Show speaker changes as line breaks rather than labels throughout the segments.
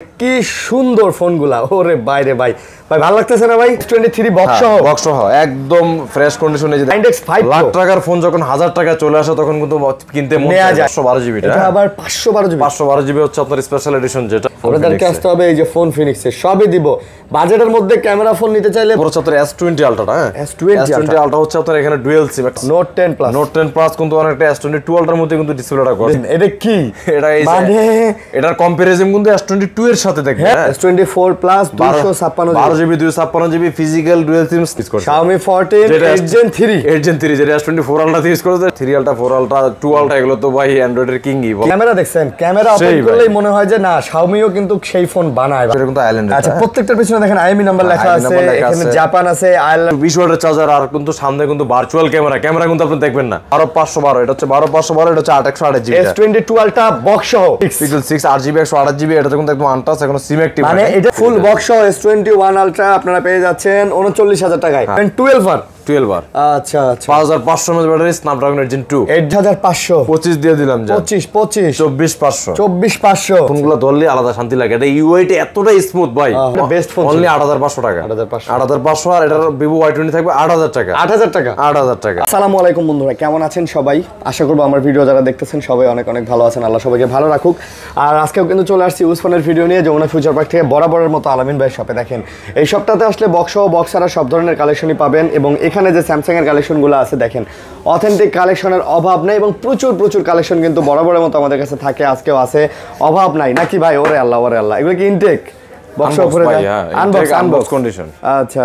কি সুন্দর ফোনগুলা, ওরে বাইরে ভাই ভাই ভালো লাগতেছে না ভাই? 23 বক্স সহ
একদম ফ্রেশ কন্ডিশনে। যে
ইন্ডেক্স 5
লাখ টাকার ফোন যখন 1000 টাকা চলে আসে তখন কিন্তু কিনতে মন চায়। 512 জিবি,
এটা আবার 512
জিবি হচ্ছে আপনার স্পেশাল এডিশন, যেটা
আপনাদেরকে আসতে হবে এই যে ফোন ফিনিক্সের সবই দিব। বাজেটের মধ্যে ক্যামেরা ফোন নিতে চাইলে
প্রসেসর S20 আলট্রা, হ্যাঁ S20 আলট্রা হচ্ছে আপনার এখানে ডুয়াল সিম।
নোট 10 প্লাস
কিন্তু অনেকটা S22 আলট্রার মধ্যে কিন্তু ডিসপ্লেটা করে।
এটা কি
এটা এই
মানে
এটার কম্পারিজন কিন্তু S22 এর সাথে দেখবেন।
S24 plus 256
GB 256 GB physical dual SIM use করছে।
Xiaomi 14 8 Gen 3
যেটা S24 আলট্রা ইউজ করছে। 3 আলট্রা 4 আলট্রা 2 আলট্রা এগুলো তো ভাই অ্যান্ড্রয়েডের কিংই।
ক্যামেরা দেখছেন, ক্যামেরা ওপেন করলেই মনে হয় যে না Xiaomiও কিন্তু সেই ফোন বানায়।
এটা কিন্তু আইল্যান্ড।
আচ্ছা, প্রত্যেকটার পিছনে দেখেন IMEI নাম্বার লেখা আছে, এখানে জাপান আছে, আয়ারল্যান্ড।
20 ওয়াটের চার্জার, আর কিন্তু সামনে কিন্তু ভার্চুয়াল ক্যামেরা কিন্তু আপনি দেখবেন না। 12512, এটা হচ্ছে 12512, এটা হচ্ছে 8128 জিবি।
S22 আলট্রা বক্স সহ
Pixel 6 8GB 128GB, এটা কিন্তু একদম আনটাচ, এখনো সিম অ্যাক্টিভ।
মানে এটা ফুল বক্স সহ S21 আলট্রা আপনারা পেয়ে যাচ্ছেন 39000 টাকায়। 12 আর আচ্ছা
5500 mAh ব্যাটারি, স্ন্যাপড্রাগন Gen 2
8500
25 দিয়ে দিলাম যা
25
24500 ফোনগুলো ধরলে আলাদা শান্তি লাগে। এটা ইউআইটা এতটা স্মুথ ভাই,
বেস্ট ফোন।
অনলি 8500 টাকা, 8500। আর এটার Vivo Y20 থাকবে 8000 টাকা। 8000 টাকা।
আসসালামু আলাইকুম বন্ধুরা, কেমন আছেন সবাই? আশা করব আমার ভিডিও যারা দেখতেছেন সবাই অনেক অনেক ভালো আছেন। আল্লাহ সবাইকে ভালো রাখুক। আর আজকেও কিন্তু চলে আসছি ইউজ ফোনের ভিডিও নিয়ে, যমুনা ফিউচার পার্ক থেকে বরাবরের মতো আলামিন ভাই শপে। দেখেন এই সপ্তাহে আসলে বক্স সহ বক্স ছাড়া সব ধরনের কালেকশনই পাবেন, এবং এখানে যে স্যামসাং এর কালেকশনগুলো আছে দেখেন অথেন্টিক কালেকশনের অভাব নেই, এবং প্রচুর কালেকশন কিন্তু বরাবরের মতো আমাদের কাছে থাকে, আজকেও আছে, অভাব নাই নাকি ভাই? ওরে আল্লাহ এগুলো কি ইনটেক বক্স উপরে আনবক্স কন্ডিশন?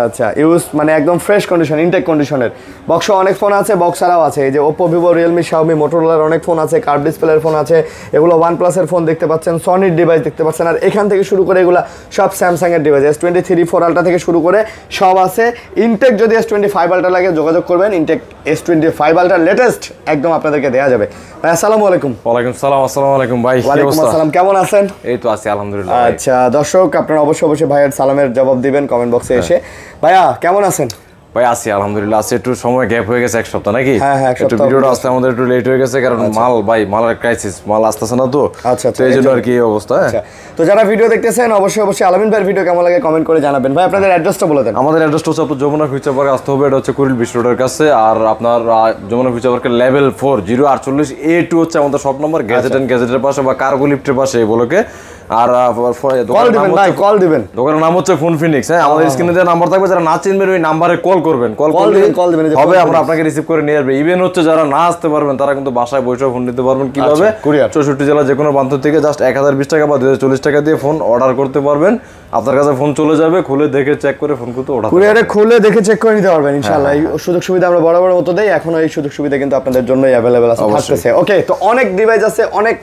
আচ্ছা ইউজ মানে একদম ফ্রেশ কন্ডিশন, ইনটেক কন্ডিশনের বক্স। অনেক ফোন আছে, বক্স ছাড়াও আছে। এই যে Oppo, Vivo, Realme, Xiaomi, Motorola অনেক ফোন আছে, কার্ভ ডিসপ্লের ফোন আছে, এগুলো OnePlus এর ফোন দেখতে পাচ্ছেন, Sony ডিভাইস দেখতে পাচ্ছেন। আর এখান থেকে শুরু করে এগুলো সব স্যামসাং এর ডিভাইস, S23 4 আলট্রা থেকে শুরু করে সব আছে। ইনটেক যদি S25 আলট্রা লাগে যোগাযোগ করবেন, ইনটেক S25 আলট্রা লেটেস্ট একদম আপনাদেরকে দেওয়া যাবে। ভাই আসসালামু আলাইকুম।
ওয়ালাইকুম সালাম। আসসালামু আলাইকুম ভাই।
ওয়ালাইকুম আসসালাম, কেমন আছেন?
এই তো আছি আলহামদুলিল্লাহ।
আচ্ছা দর্শক, আপনারা অবশ্যই ভাইয়ের সালামের জবাব দিবেন কমেন্ট বক্সে এসে। ভাইয়া কেমন আছেন?
ভাই আছি আলহামদুলিল্লাহ। আছে একটু সময় গ্যাপ হয়ে গেছে, এক সপ্তাহ নাকি?
হ্যাঁ
একটু ভিডিওটা আসতে আমাদের একটু লেট হয়ে গেছে, কারণ মালের ক্রাইসিস, মাল আসতেছে না তো।
আচ্ছা
এই জন্য আর কি অবস্থা।
আচ্ছা, তো যারা ভিডিও দেখতেছেন অবশ্যই আলামিন ভাইয়ের ভিডিও কেমন লাগে কমেন্ট করে জানাবেন। ভাই আপনাদের অ্যাড্রেসটা বলে দেন।
আমাদের অ্যাড্রেসটা হচ্ছে আপনার যমুনা ফিউচার পার্কে আসতে হবে, এটা হচ্ছে কুড়িল বিশ্ব রোডের কাছে। আর আপনার যমুনা ফিউচার পার্কের লেভেল 4 048A2 হচ্ছে আমাদের শপ নাম্বার। গ্যাজেটের পাশে বা কার্গো লিফটের পাশে বলকে। আর
কল দিবেন।
দোকানের নাম হচ্ছে ফোন ফিনিক্স। হ্যাঁ, আমাদের স্ক্রিনে দেওয়া নাম্বার থাকবে, যারা না চিনবেন ওই নাম্বারে কল করবেন। কল দিবেন হবে, আমরা আপনাকে রিসিভ করে নিয়ে আসবে। ইভেন হচ্ছে যারা না আসতে পারবেন তারা কিন্তু বাসায় বসে ফোন নিতে পারবেন। কিভাবে? 64 জেলা যে কোনো প্রান্ত থেকে জাস্ট 1020 টাকা বা 2040 টাকা দিয়ে ফোন অর্ডার করতে পারবেন। আপনার কাছে ফোন চলে যাবে, খুলে দেখে চেক করে ফোন কিন্তু অর্ডার
কুরিয়ারে খুলে দেখে চেক করে নিতে পারবেন ইনশাআল্লাহ। এই সুযোগ সুবিধা আমরা বরাবর মতো দেই, এখনো এই সুযোগ সুবিধা কিন্তু আপনাদের জন্যই अवेलेबल আছে, থাকতেছে। ওকে, তো অনেক ডিভাইস আছে, অনেক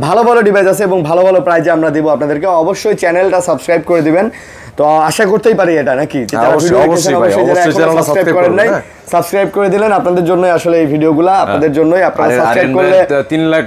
ভালো ডিভাইস আছে, এবং ভালো প্রাইজে আমরা দিব আপনাদেরকে। অবশ্যই চ্যানেলটা সাবস্ক্রাইব করে দিবেন। তো আশা করতেই পারি এটা নাকি, যারা ভিডিও দেখছেন অবশ্যই চ্যানেলটা সাবস্ক্রাইব করেন নাই, সাবস্ক্রাইব করে দিলেন। আপনাদের জন্যই আসলে এই ভিডিওগুলো, আপনাদের জন্যই। আপনারা সাবস্ক্রাইব করলে
3 লাখ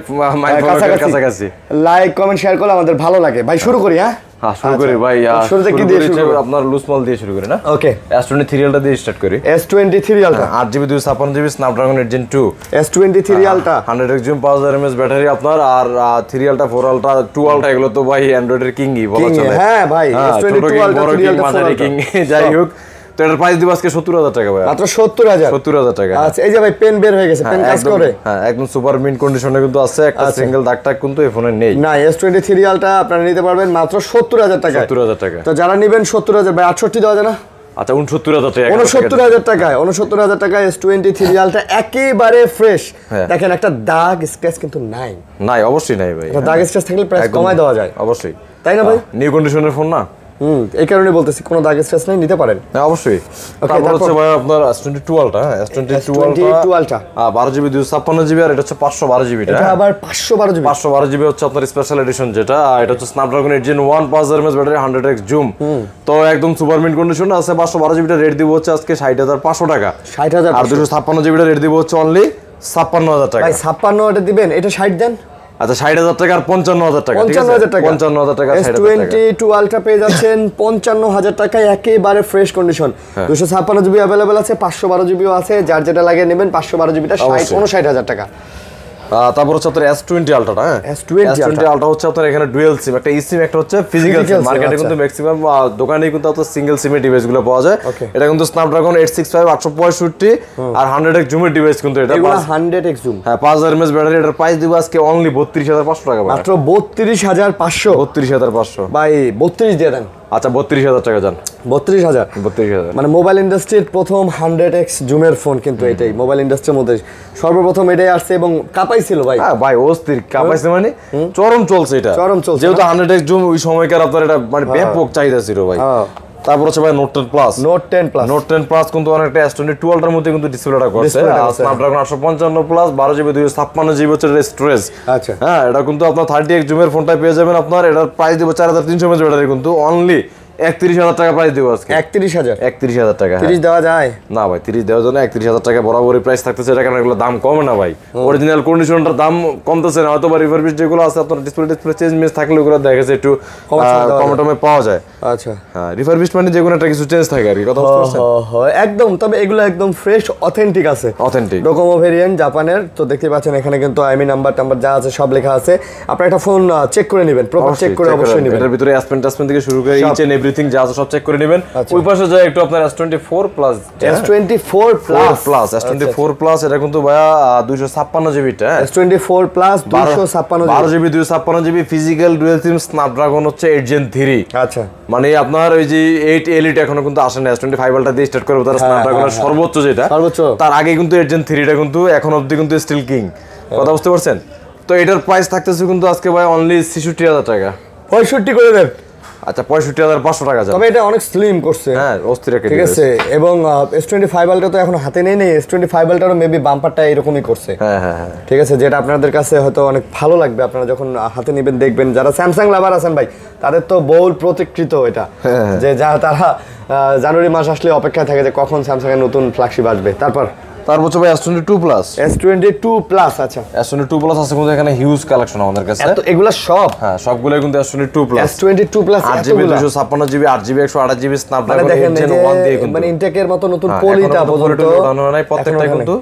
কাছাকাছি
লাইক কমেন্ট শেয়ার করলে আমাদের ভালো লাগে। ভাই শুরু করি।
হ্যাঁ শুরু করি ভাই।
শুরুতে কি দিয়ে শুরু করি?
আপনার লুজ মাল দিয়ে শুরু করি না?
ওকে,
S23 আলট্রা দিয়ে স্টার্ট করি।
S23 ultra
8GB 256GB Snapdragon Gen 2।
S23 ultra
100x zoom 5000 mAh battery আপনার। আর 3 আলট্রা 4 আলট্রা 2 আলট্রা এগুলো তো ভাই অ্যান্ড্রয়েডের কিংই বলা চলে।
হ্যাঁ ভাই, S23 আলট্রা 3 আলট্রা 4 আলট্রা
যাই হোক, তো এটার প্রাইস দিব আজকে 70000 টাকা ভাই।
মাত্র 70000
টাকা।
আচ্ছা, এই যে ভাই পেন বের হয়ে গেছে, পেন কাজ করে।
হ্যাঁ, একদম সুপার মিন্ট কন্ডিশনে কিন্তু আছে, একটা সিঙ্গেল দাগ কিন্তু এই ফোনে নেই।
না, S23 আলট্রা আপনারা নিতে পারবেন মাত্র 70000 টাকা।
70000 টাকা।
তো যারা নেবেন 70000 ভাই 68 দেওয়া যায় না?
আচ্ছা 69000 টাকা।
69000 টাকায় 69000 টাকায় S23 আলট্রা একেবারে ফ্রেশ। দেখেন একটা দাগ স্ক্র্যাচ কিন্তু নাই।
অবশ্যই নাই ভাই।
দাগ স্ক্র্যাচ থাকলে প্রাইস কমায় দেওয়া যায়
অবশ্যই,
তাই না ভাই?
নিউ কন্ডিশনের ফোন না,
এই কারণে বলতেছি কোনো দাগ স্ক্র্যাচ নাই, নিতে পারেন।
হ্যাঁ অবশ্যই। তারপর হচ্ছে ভাই আপনার S22 ultra. S22
ultra
12GB 256GB, আর এটা হচ্ছে 512GB।
এটা আবার 512GB
হচ্ছে আপনার স্পেশাল এডিশন, যেটা এটা হচ্ছে Snapdragon Gen 1 5000 mAh battery, 100x zoom. তো একদম সুপার মিন্ট কন্ডিশন আছে। 512GB টা রেট দিব হচ্ছে আজকে 60500 টাকা।
60000।
আর 256GB টা রেট দিব হচ্ছে অনলি 56000 টাকা।
ভাই 56 এটা দিবেন, এটা 60 দেন।
আচ্ছা 60000 টাকা আর 55000 টাকা।
55000 টাকা।
55000 টাকা।
S22 আলট্রা পেয়ে যাচ্ছেন 55000 টাকায় একেবারে ফ্রেশ কন্ডিশন। 256GB अवेलेबल আছে, 512GB আছে, যার যেটা লাগে নেবেন। 512GB টা 59000 টাকা।
তারপর হচ্ছে আপনার S20 আলট্রা, হ্যাঁ
S20
আলট্রা হচ্ছে আপনার এখানে ডুয়াল সিম, একটা ইসিম একটা হচ্ছে ফিজিক্যাল সিম। মার্কেটে কিন্তু ম্যাক্সিমাম দোকানে কিন্তু আপনার সিঙ্গেল সিমের ডিভাইসগুলো পাওয়া যায়। এটা কিন্তু স্ন্যাপড্রাগন 865 865 আর 100x জুমের ডিভাইস কিন্তু এটা।
এগুলো 100x জুম,
হ্যাঁ 5000 mAh ব্যাটারি। এটার প্রাইস দিব আজকে অনলি 32500 টাকা,
মাত্র 32500।
32500
ভাই 32 দিয়ে দেন।
আচ্ছা 32000 টাকা যান।
32000 মানে মোবাইল ইন্ডাস্ট্রির প্রথম 100x জুমের ফোন কিন্তু এটাই, মোবাইল ইন্ডাস্ট্রির মধ্যে সর্বপ্রথম এটাই আসছে এবং কাঁপাইছিল ভাই।
হ্যাঁ ভাই অস্থির কাঁপাইছে, মানে চরম চলছে এটা,
চরম চলছে
যেহেতু 100x জুম ওই সময়কার আপনার এটা মানে ব্যাপক চাহিদা ছিল ভাই। তারপর হচ্ছে ভাই নোট 10 প্লাস।
নোট 10 প্লাস
কিন্তু অনেকটা S22 আলট্রার মধ্যে কিন্তু ডিসপ্লেটা করছে। স্ন্যাপড্রাগন 855 প্লাস 12GB 256GB হচ্ছে স্টোরেজ।
আচ্ছা
হ্যাঁ এটা কিন্তু আপনার 30x জুমের ফোনটা পেয়ে যাবেন। আপনার এটার প্রাইস দিব 4300 mAh ব্যাটারি, কিন্তু অনলি 31000 টাকা প্রাইস দিব আজকে। 31000 টাকা।
30 দেওয়া যায়
না ভাই, 30 দেওয়ার জন্য 31000 টাকা বরাবরই প্রাইস থাকতেছে। এটা কারণ এগুলো দাম কমে না ভাই, অরিজিনাল কন্ডিশনটার দাম কমতেছে না, হয়তো বা রিফারবিশ যেগুলো আছে আপনার ডিসপ্লে চেঞ্জ মিস থাকলে ওগুলো দেখা যাচ্ছে একটু কম টমে পাওয়া যায়।
আচ্ছা
হ্যাঁ রিফারবিশ মানে যে কোনো একটা কিছু চেঞ্জ থাকে আর কি, কথা বুঝতে পারছেন?
একদম। তবে এগুলো একদম ফ্রেশ অথেন্টিক আছে,
অথেন্টিক
ডোকোমো ভেরিয়েন্ট জাপানের। তো দেখতে পাচ্ছেন এখানে কিন্তু আইএমই নাম্বার যা আছে সব লেখা আছে। আপনারা একটা ফোন চেক করে নেবেন, প্রপার চেক করে অবশ্যই নেবেন।
এটার ভিতরে অ্যাসপেন্ট থেকে শুরু করে ইচ এন্ড এভরিথিং যা আছে সব চেক করে নেবেন। ওই পাশে যায় একটু আপনার S24 প্লাস। S24 প্লাস এটা কিন্তু ভাইয়া 256GB টা।
S24 plus
256GB 256GB physical dual সিম স্ন্যাপড্রাগন হচ্ছে 8 Gen 3।
আচ্ছা
মানে আপনার ওই যে 8 Elite এখনো কিন্তু আসে না, S25 আলট্রা দিয়ে স্টার্ট করবে তার স্ন্যাপড্রাগনের সর্বোচ্চ যেটা, তার আগে কিন্তু 8 Gen 3 টা কিন্তু এখন অবধি কিন্তু স্টিল কিং, কথা বুঝতে পারছেন? তো এটার প্রাইস থাকতেছে কিন্তু আজকে ভাই অনলি 66000 টাকা।
65 করে দেন।
আচ্ছা 65500 টাকা যাবে।
তবে এটা অনেক স্লিম করছে,
হ্যাঁ অস্থির একটা,
ঠিক আছে। এবং S25 আলট্রা তো এখন হাতে নেই S25 আলট্রারও মেবি বাম্পারটা এরকমই করছে।
হ্যাঁ
ঠিক আছে, যেটা আপনাদের কাছে হয়তো অনেক ভালো লাগবে, আপনারা যখন হাতে নেবেন দেখবেন। যারা স্যামসাং লাভার আছেন ভাই, তাদের তো বহুল প্রতীক্ষিত এটা, যে তারা জানুয়ারি মাস আসলে অপেক্ষায় থাকে যে কখন স্যামসাং এর নতুন ফ্ল্যাগশিপ আসবে। তারপর
হচ্ছে ভাই S22 প্লাস।
আচ্ছা
S22 প্লাস আছে কিন্তু এখানে হিউজ কালেকশন আমাদের কাছে।
এগুলা সব,
হ্যাঁ সবগুলাই কিন্তু S22 plus.
S22 plus
8GB 256GB 8GB 128GB Snapdragon Gen 1 দিয়ে কিন্তু
মানে ইনটেকের মতো নতুন পলিটা পর্যন্ত
প্রত্যেকটা কিন্তু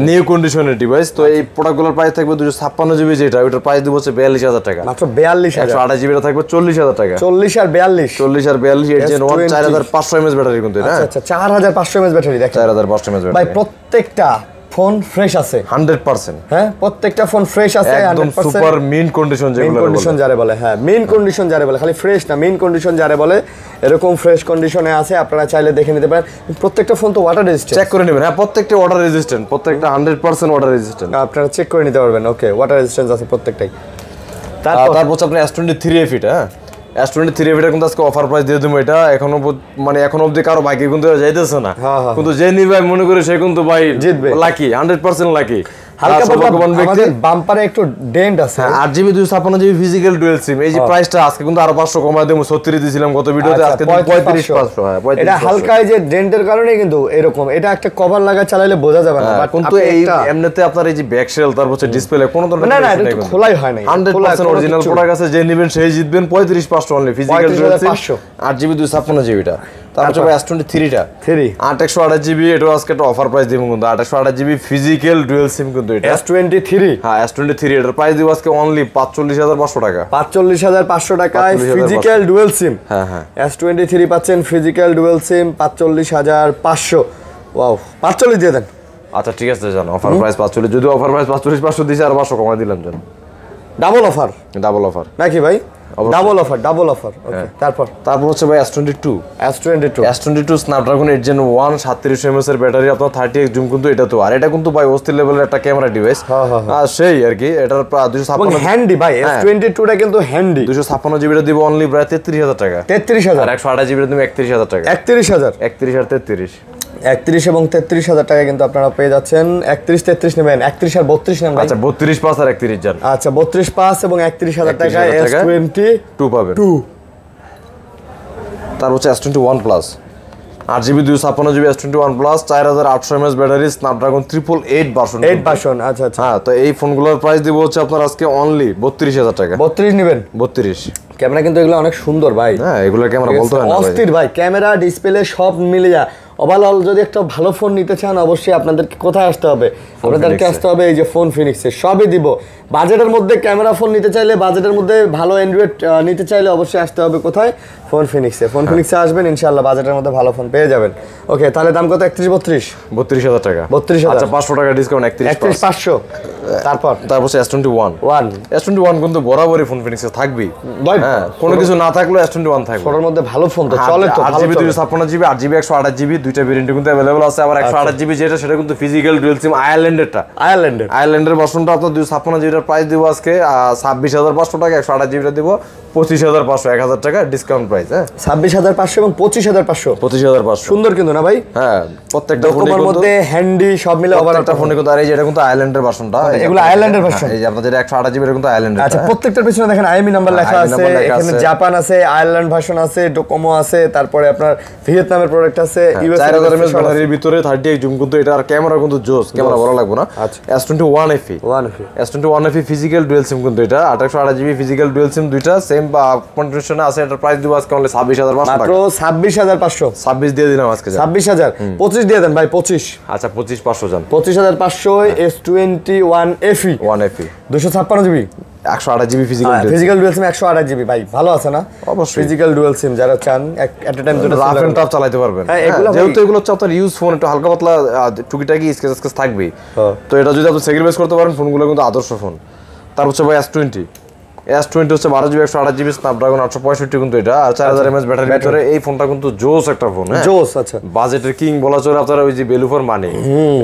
নিউ কন্ডিশনের ডিভাইস। তো এই প্রোডাক্টগুলোর প্রাইস থাকবে 256GB যেটা, ওটার প্রাইস দিব হচ্ছে 42000 টাকা।
মাত্র 42000।
128GB টা থাকবে 40000 টাকা।
40 আর 42
8 Gen 1 4500 mAh ব্যাটারি কিন্তু এটা।
আচ্ছা 4500 mAh ব্যাটারি দেখেন।
4500 mAh ব্যাটারি
ভাই প্রত্যেকটা ফোন ফ্রেশ আছে
100%।
হ্যাঁ প্রত্যেকটা ফোন ফ্রেশ আছে,
একদম সুপার মিন কন্ডিশন যেগুলো বলে।
কন্ডিশন যারে বলে, হ্যাঁ মিন কন্ডিশন যারে বলে, খালি ফ্রেশ না মিন কন্ডিশন যারে বলে, এরকম ফ্রেশ কন্ডিশনে আছে। আপনারা চাইলে দেখে নিতে পারেন। প্রত্যেকটা ফোন তো ওয়াটার রেজিস্ট্যান্ট,
চেক করে নেবেন। হ্যাঁ প্রত্যেকটা ওয়াটার রেজিস্ট্যান্ট, প্রত্যেকটা 100% ওয়াটার রেজিস্ট্যান্ট,
আপনারা চেক করে নিতে পারবেন। ওকে ওয়াটার রেজিস্ট্যান্স আছে প্রত্যেকটাই।
তারপর হচ্ছে আপনার S23 FE, হ্যাঁ S23 FE কিন্তু আজকে অফার প্রাইস দিয়ে দেবো। এটা এখনো মানে এখন অবধি কারো বাইকে কিন্তু যাইতেছে না, কিন্তু যে নিবে মনে করে সে কিন্তু ভাই জিতবে, লাকি 100% লাকি।
হালকা আমাদের বাম্পারে একটু ডেন্ট আছে।
8GB 256GB ফিজিক্যাল ডুয়াল সিম। এই যে প্রাইসটা আজকে কিন্তু আরো 500 কমায় দেবো, 36 দিয়েছিলাম গত ভিডিওতে, আজকে 35500। হ্যাঁ
এটা হালকা এই যে ডেন্টের কারণে কিন্তু এরকম, এটা একটা কভার লাগা চালাইলে বোঝা যাবে না, বাট
কিন্তু এই এমনিতে আপনার এই যে ব্যাক শেল তারপর হচ্ছে ডিসপ্লে কোনো ধরনের
না এটা তো খোলাই হয় না,
100% অরিজিনাল প্রোডাক্ট আছে। যে নেবেন সেই জিতবেন। 35500 অনলি ফিজিক্যাল ডুয়াল সিম 8GB 256GB টা। তারপর S23 টা 8128GB, এটা আজকে একটা অফার প্রাইস দিব কিন্তু 8128GB ফিজিক্যাল ডুয়াল সিম কিন্তু এটা
S23।
হ্যাঁ S23 এটার প্রাইস দিব আজকে অনলি 45500 টাকা।
45500 টাকায় ফিজিক্যাল ডুয়াল সিম।
হ্যাঁ
S23 পাচ্ছেন ফিজিক্যাল ডুয়াল সিম 45500। ওয়াও 45 দিয়ে দেন।
আচ্ছা ঠিক আছে জানো, অফার প্রাইস 45, যদি অফার প্রাইস 45500 দিছে আর 500 কমাই দিলাম জানো।
ডাবল অফার নাকি ভাই? Double offer. ওকে তারপর
হচ্ছে ভাই S22 স্ন্যাপড্রাগন 8 Gen 1 37 mAh এর ব্যাটারি, আপনার 30x জুম কিন্তু এটা তো। আর এটা কিন্তু ভাই অস্থির লেভেলের একটা ক্যামেরা ডিভাইস। আর সেই আর কি এটার 256
হ্যান্ডি ভাই। S22 টা কিন্তু হ্যান্ডি।
256GB টা দিব অনলি প্রায় 33000 টাকা।
33000
আর 128GB টা দিব 31000 টাকা।
31000
31 আর 33
31 এবং 33000 টাকা কিন্তু আপনারা পেয়ে যাচ্ছেন। 33 নেবেন, 31 আর 32 নেন ভাই।
আচ্ছা 32 পাস আর 31 জান।
আচ্ছা 32 পাস এবং 31000 টাকায় S22
পাবেন। তারপর হচ্ছে S21 plus 8GB 256GB S21 plus 4800 mAh battery, Snapdragon 888 version.
আচ্ছা
হ্যাঁ তো এই ফোনগুলোর প্রাইস দিব হচ্ছে আপনার আজকে অনলি 32000 টাকা।
32 নেবেন।
32
ক্যামেরা কিন্তু এগুলো অনেক সুন্দর ভাই।
হ্যাঁ এগুলোর ক্যামেরা বলতে হয় না ভাই,
অস্থির ভাই। ক্যামেরা ডিসপ্লে সব মিলে যায় ওভারঅল যদি একটা ভালো ফোন নিতে চান অবশ্যই আপনাদেরকে কোথায় আসতে হবে? আপনাদেরকে আসতে হবে এই যে ফোন ফিনিক্সে, সবই দিব। বাজেটের মধ্যে ক্যামেরা ফোন নিতে চাইলে, বাজেটের মধ্যে ভালো অ্যান্ড্রয়েড নিতে চাইলে অবশ্যই আসতে হবে কোথায়? ফোন ফিনিক্সে। ফোন ফিনিক্সে আসবেন, ইনশাআল্লাহ বাজেটের মধ্যে ভালো ফোন পেয়ে যাবেন। ওকে, তাহলে দাম কত?
32,000 টাকা।
32,000।
আচ্ছা 500 টাকা ডিসকাউন্ট,
31,500। তারপর
S21 কিন্তু বরাবরই ফোন ফিনিক্সে থাকবেই। হ্যাঁ, কোনো কিছু না থাকলেও S21 থাকবে।
ফোনের মধ্যে ভালো ফোন তো চলে তো,
8GB 256GB 8GB 128GB দুইটা ভেরিয়েন্ট কিন্তু अवेलेबल আছে। আবার 128GB যেটা সেটা কিন্তু ফিজিক্যাল ডুয়াল সিম আয়ারল্যান্ডের ভার্সনটা আপনার 256GB এর প্রাইস দিব আজকে 26,500 টাকা। 128GB টা দিব 25,500, 1,000 টাকা ডিসকাউন্ট প্রাইস। হ্যাঁ,
26,500 এবং 25,500।
25,500
সুন্দর কিন্তু না ভাই?
হ্যাঁ, প্রত্যেকটা ফোনের
মধ্যে হ্যান্ডি সব মিলে ওভার
একটা ফোনে কিন্তু। আর এই যেটা কিন্তু আয়ারল্যান্ডের ভার্সনটা,
এগুলো আয়ারল্যান্ডের ভার্সন।
এই যে আপনাদের 128GB এর কিন্তু আয়ারল্যান্ডের।
আচ্ছা, প্রত্যেকটার পিছনে দেখেন আইএমই নাম্বার লেখা আছে। এখানে জাপান আছে, আয়ারল্যান্ড ভার্সন আছে, ডোকোমো আছে, তারপরে আপনার ভিয়েতনামের প্রোডাক্ট আছে, ইউএস
4000 mAh ব্যাটারির ভিতরে 38 জুম কিন্তু এটা। আর ক্যামেরা কিন্তু জোস, ক্যামেরা বলা লাগবে না। S21 FE S21 FE physical dual SIM কিন্তু এটা 828GB ফিজিক্যাল ডুয়াল সিম দুইটা সেম কনফিগারেশনে আছে। এটার প্রাইস দিব আজকে অনলি 26,500 টাকা।
মাত্র 26,500।
26 দিয়ে দিলাম আজকে।
26,000 25 দিয়ে দেন ভাই, 25।
আচ্ছা 25,500 জান।
25,500 S21 FE 256GB
128GB
physical dual সিম 128GB ভাই, ভালো আছে না?
অবশ্যই
ফিজিক্যাল ডুয়াল সিম যারা চান এট এ টাইম দুটো
রাফ এন্ড টাফ চালাতে পারবেন। যেহেতু এগুলো হচ্ছে আপনার ইউজ ফোন, একটু হালকা পাতলা টুকিটাকি স্কেচ থাকবেই। তো এটা যদি আপনি স্যাক্রিফাইস করতে পারেন, ফোনগুলো কিন্তু আদর্শ ফোন। তার হচ্ছে ভাই S20 হচ্ছে 12GB 128GB স্ন্যাপড্রাগন 865 কিন্তু এটা। আর 4000 mAh ব্যাটারির ভিতরে এই ফোনটা কিন্তু জোস একটা ফোন।
জোস। আচ্ছা,
বাজেটের কিং বলা চলে আপনারা, ওই যে ভ্যালু ফর মানি।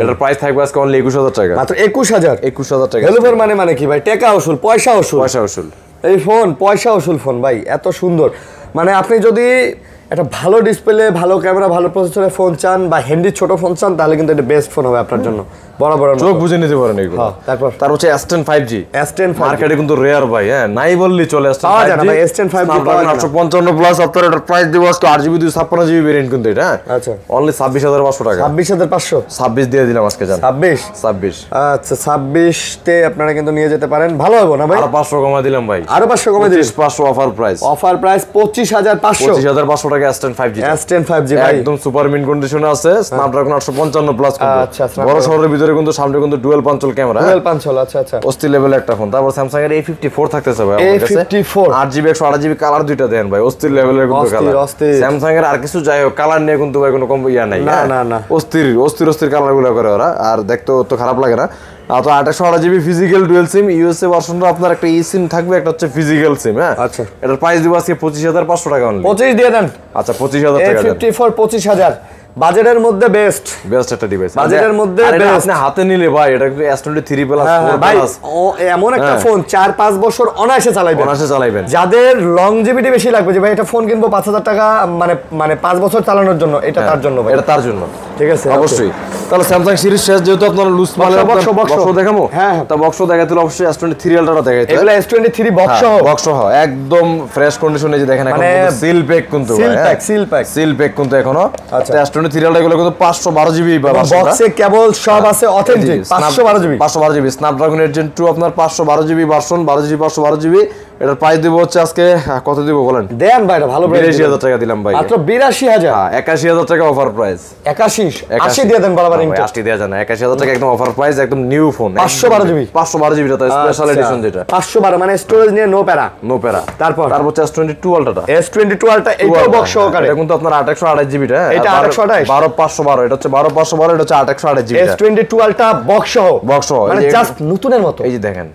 এটার প্রাইস থাকবে আজকে অনলি 21,000 টাকা।
মাত্র 21,000
টাকা।
ভ্যালু ফর মানে কি ভাই? টাকা উসুল, পয়সা উসুল। এই ফোন পয়সা উসুল ফোন ভাই, এত সুন্দর। মানে আপনি যদি একটা ভালো ডিসপ্লে, ভালো ক্যামেরা, ভালো প্রসেসরের ফোন চান বা হ্যান্ডি ছোট ফোন চান, তাহলে কিন্তু এটা বেস্ট ফোন হবে আপনার জন্য। বরাবর
চোখ বুঝে নিতে পারেন এগুলো। তার হচ্ছে S10 5G মার্কেটে কিন্তু রেয়ার ভাই। হ্যাঁ, নাই বললি চলে। S10
পাওয়া যায় না ভাই, S10 5G পাওয়া যায় না।
855 প্লাস আপনার এটার প্রাইস দিব আজকে 8GB 256GB ভেরিয়েন্ট কিন্তু এটা।
আচ্ছা,
অনলি 26,500 টাকা।
26,500
26 দিয়ে দিলাম আজকে জান। 26
আচ্ছা, 26 তে আপনারা কিন্তু নিয়ে যেতে পারেন, ভালো হবে না ভাই?
আরো 500 কমা দিলাম ভাই,
আরো 500 কমা দিলাম।
25,500 অফার প্রাইস
25,500
টাকা। S10 5G
ভাই
একদম সুপার মিন কন্ডিশনে আছে। স্ন্যাপড্রাগন 855 প্লাস কিন্তু।
আচ্ছা,
বড় শহরের ভিতরে কিন্তু সামনে কিন্তু ডুয়াল পাঞ্চল ক্যামেরা। আচ্ছা, অস্থির লেভেল একটা ফোন। তারপর স্যামসাং এর A54 থাকতেছে ভাই আমার কাছে। 8GB 128GB কালার দুইটা দেন ভাই, অস্থির লেভেলের কিন্তু কালার। স্যামসাং এর আর কিছু যাই হোক, কালার নিয়ে কিন্তু ভাই কোনো কম ইয়া নাই।
না,
অস্থির কালারগুলো করে ওরা, আর দেখতে তো খারাপ লাগে না। তো 828GB ফিজিক্যাল ডুয়াল সিম ইউএসএ ভার্সনটা আপনার একটা ই সিম থাকবে, একটা হচ্ছে ফিজিক্যাল সিম। হ্যাঁ,
আচ্ছা,
এটার প্রাইস দিব আজকে 25,500 টাকা অনলি।
25 দিয়ে দেন।
আচ্ছা, 25,000 টাকা দেন।
A54 25,000 বাজেটের মধ্যে বেস্ট
একটা ডিভাইস।
বাজেটের মধ্যে
আপনি হাতে নিলে ভাই এটা কিন্তু S23 প্লাস 4 প্লাস
এমন একটা ফোন 4-5 বছর অনায়াসে চালাইবেন। যাদের লংজিভিটি বেশি লাগবে, যে ভাই এটা ফোন কিনবো 5,000 টাকা, মানে 5 বছর চালানোর জন্য, এটা তার জন্য ভাই,
এটা তার জন্য।
ঠিক আছে,
অবশ্যই। তাহলে স্যামসাং সিরিজ শেষ, যেহেতু আপনারা লুজ মালে বক্স দেখাবো।
হ্যাঁ,
তা বক্স দেখাতে হলে অবশ্যই S23 আলট্রাটা দেখাইতে।
এগুলা S23 বক্স সহ
একদম ফ্রেশ কন্ডিশনে, যে দেখেন এখন সিল প্যাক কিন্তু, সিল প্যাক কিন্তু এখনো। আচ্ছা, S23 আলট্রা গুলো কিন্তু 512GB
বক্সে কেবল সব আছে অথেন্টিক।
512GB স্ন্যাপড্রাগন 8 Gen 2 আপনার 512GB ভার্সন, 12GB 512GB। এটার প্রাইস দিব হচ্ছে আজকে কত দিব বলেন?
দেন ভাই, ভালো প্রাইস।
82,000 টাকা দিলাম ভাই।
মাত্র 82,000।
হ্যাঁ, 81,000 টাকা অফার প্রাইস।
80 দিয়ে দেন বরাবর।
80 দেয়া যায় না, 81,000 টাকা একদম অফার প্রাইস, একদম নিউ ফোন।
512GB
টা স্পেশাল এডিশন যেটা
512, মানে স্টোরেজ নিয়ে নো প্যারা। তারপর
হচ্ছে S22 আলট্রাটা।
S22 আলট্রা এটাও বক্স সহকারে।
এটা কিন্তু আপনার 828GB টা।
এটা 828
12512, এটা হচ্ছে 12512, এটা হচ্ছে 828GB টা।
S22 আলট্রা বক্স সহ, মানে জাস্ট নতুনের মতো।
এই যে দেখেন,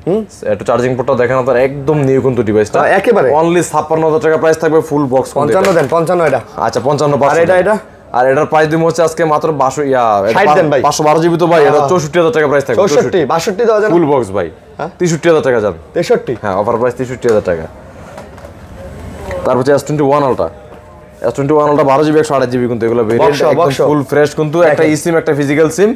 একটু চার্জিং পোর্টটা দেখেন আপনার, একদম নিউ কিন্তু ডিভাইসটা।
একেবারে
অনলি 56,000 টাকা প্রাইস থাকবে ফুল বক্স।
55 দেন, 55 এটা।
আচ্ছা, 55।
আর এটা
আর এটার প্রাইস দিমু হচ্ছে আজকে মাত্র 512GB তো ভাই, এটা 64,000 টাকা প্রাইস থাকবে।
62 দেওয়া যায়
ফুল বক্স ভাই। 63,000 টাকা যান।
63,
হ্যাঁ, অফার প্রাইস 63,000 টাকা। তারপর হচ্ছে S21 ultra. S21 ultra 12GB 128GB কিন্তু এগুলো ভেরিয়েন্ট একদম ফুল ফ্রেশ কিন্তু, একটা ই সিম, একটা ফিজিক্যাল সিম।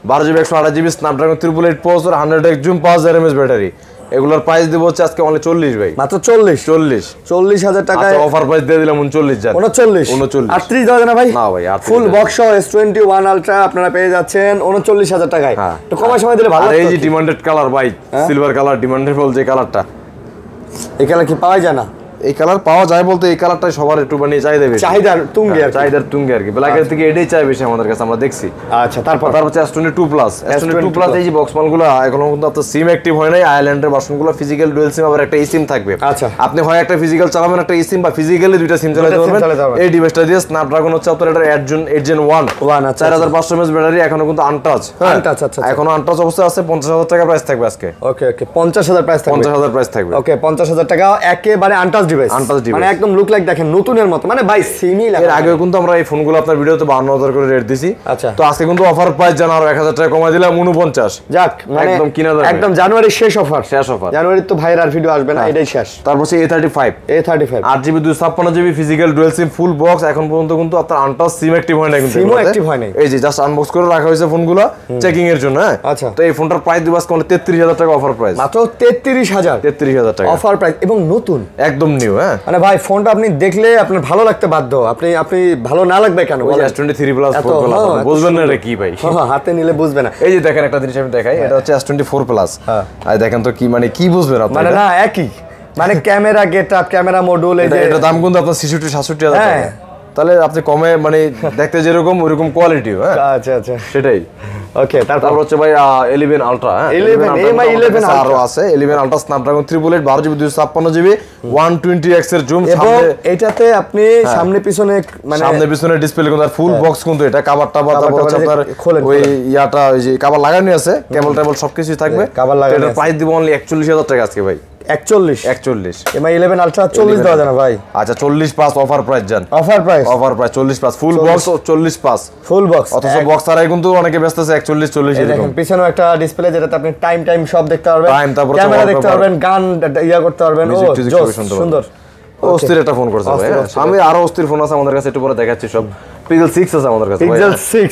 12GB 128GB Snapdragon 888 processor, 100x zoom, 5000 mAh battery. এগুলোর প্রাইস দেব হচ্ছে আজকে অনলি 40 ভাই।
মাত্র 40,000 টাকা।
আচ্ছা, অফার প্রাইস দিয়ে দিলাম 39 জান।
39 38 দাও না ভাই?
না ভাই,
ফুল বক্স সহ S21 আলট্রা আপনারা পেয়ে যাচ্ছেন 39,000 টাকায়। তো কমায় সময় দিলে ভালো
আর এই যে ডিমান্ডেড কালার ভাই, সিলভার কালার ডিমান্ডেবল যে কালারটা,
এই কালার কি পাওয়া যায় না?
এই কালার পাওয়া যায় বলতে এই কালারটাই সবার একটু মানে চাহিদা বেশি,
চাহিদার তুঙ্গে আর কি।
চাহিদার তুঙ্গে আর কি, ব্ল্যাকের থেকে এটাই চাই বেশি আমাদের কাছে, আমরা দেখছি।
আচ্ছা, তারপর
হচ্ছে S22 প্লাস। S22 প্লাস এই যে বক্স মালগুলো এখনো কিন্তু আপনার সিম অ্যাক্টিভ হয় নাই, আইল্যান্ডের ভার্সনগুলো ফিজিক্যাল ডুয়াল সিম, আবার একটা eSIM থাকবে।
আচ্ছা,
আপনি হয় একটা ফিজিক্যাল চালাবেন, একটা eSIM, বা ফিজিক্যালি দুইটা সিম চালাতে পারবেন এই ডিভাইসটা দিয়ে। স্ন্যাপড্রাগন হচ্ছে আপনার এটা 8 Gen 1, 4500 mAh ব্যাটারি, এখনো কিন্তু আনটাচ, এখনো আনটাচ অবস্থায় আছে। 50,000 টাকা প্রাইস থাকবে আজকে।
ওকে ওকে, 50,000 প্রাইস থাকবে,
50,000 প্রাইস থাকবে।
ওকে, 50,000 টাকা একেবারে আনটাচ ডিভাইস, মানে একদম লুক লাইক দেখেন নতুনের মতো, মানে ভাই সিমই লাগে।
এর আগে কিন্তু আমরা এই ফোনগুলো আপনার ভিডিওতে 52,000 করে রেট দিছি।
আচ্ছা,
তো আজকে কিন্তু অফার প্রাইস জানা আরো 1000 টাকা কমাই দিলাম, 49।
যাক, মানে
একদম কিনা যাবে,
একদম জানুয়ারির শেষ অফার, জানুয়ারির তো ভাইয়ের আর ভিডিও আসবে না, এটাই শেষ।
তারপর হচ্ছে A35,
8GB
256GB physical dual SIM full box, এখন পর্যন্ত কিন্তু আপনার আনটাচ সিম অ্যাক্টিভ হয় না, কিন্তু
সিমও অ্যাক্টিভ হয় না,
এই যে জাস্ট আনবক্স করে রাখা হয়েছে ফোনগুলো চেকিং এর জন্য। হ্যাঁ,
আচ্ছা,
তো এই ফোনটার প্রাইস দিবাস কোন 33,000 টাকা অফার প্রাইস,
মাত্র 33,000
টাকা
অফার প্রাইস, এবং নতুন,
একদম নিউ। হ্যাঁ,
মানে ভাই ফোনটা আপনি দেখলে আপনার ভালো লাগতে বাধ্য, আপনি ভালো না লাগবে কেন?
S23 প্লাস 4 প্লাস বুঝবেন না এটা কি ভাই,
হাতে নিলে বুঝবে না।
এই যে দেখেন একটা জিনিস আমি দেখাই, এটা হচ্ছে S24 প্লাস, আর দেখেন তো কি মানে কি বুঝবেন আপনি,
মানে না একই, মানে ক্যামেরা গেটআপ, ক্যামেরা মডিউল, এই যে
এটা দাম কিন্তু আপনার 66-67,000 টাকা, তাহলে আপনি কমে মানে দেখতে যেরকম ওইরকম কোয়ালিটি। হ্যাঁ,
আচ্ছা আচ্ছা,
সেটাই।
ওকে, তারপর
হচ্ছে ভাই 11 আলট্রা,
11
আরো আছে 11 ultra Snapdragon 888 12GB 256GB 120x এর জুম,
এবং এটাতে আপনি সামনে পিছনে মানে
সামনে পিছনে ডিসপ্লে কিন্তু ফুল বক্স, কিন্তু এটা কভার টাবার, তারপর হচ্ছে আপনার ওই ইয়াটা ওই যে কভার লাগানো আছে, কেবল টেবল সবকিছুই থাকবে,
কভার লাগানো।
এটার প্রাইস দিব অনলি 41,000 টাকা আজকে ভাই।
41 এমআই 11 আলট্রা 40 দেওয়া যায় না ভাই?
আচ্ছা, 40 পাস অফার প্রাইস জান,
offer price
40 pass full box 40 pass
full box,
অথচ বক্স ছাড়াই কিন্তু অনেকে ব্যস্ত আছে 41-40 এরকম।
দেখেন পিছনেও একটা ডিসপ্লে, যেটাতে আপনি টাইম সব দেখতে পারবেন,
তারপর
ক্যামেরা দেখতে পারবেন, গান ইয়া করতে পারবেন, ও সুন্দর
অস্থির একটা ফোন করছে ভাই। আমি আরো অস্থির ফোন আছে আমাদের কাছে, একটু পরে দেখাচ্ছি সব। পিক্সেল 6 আছে আমাদের কাছে,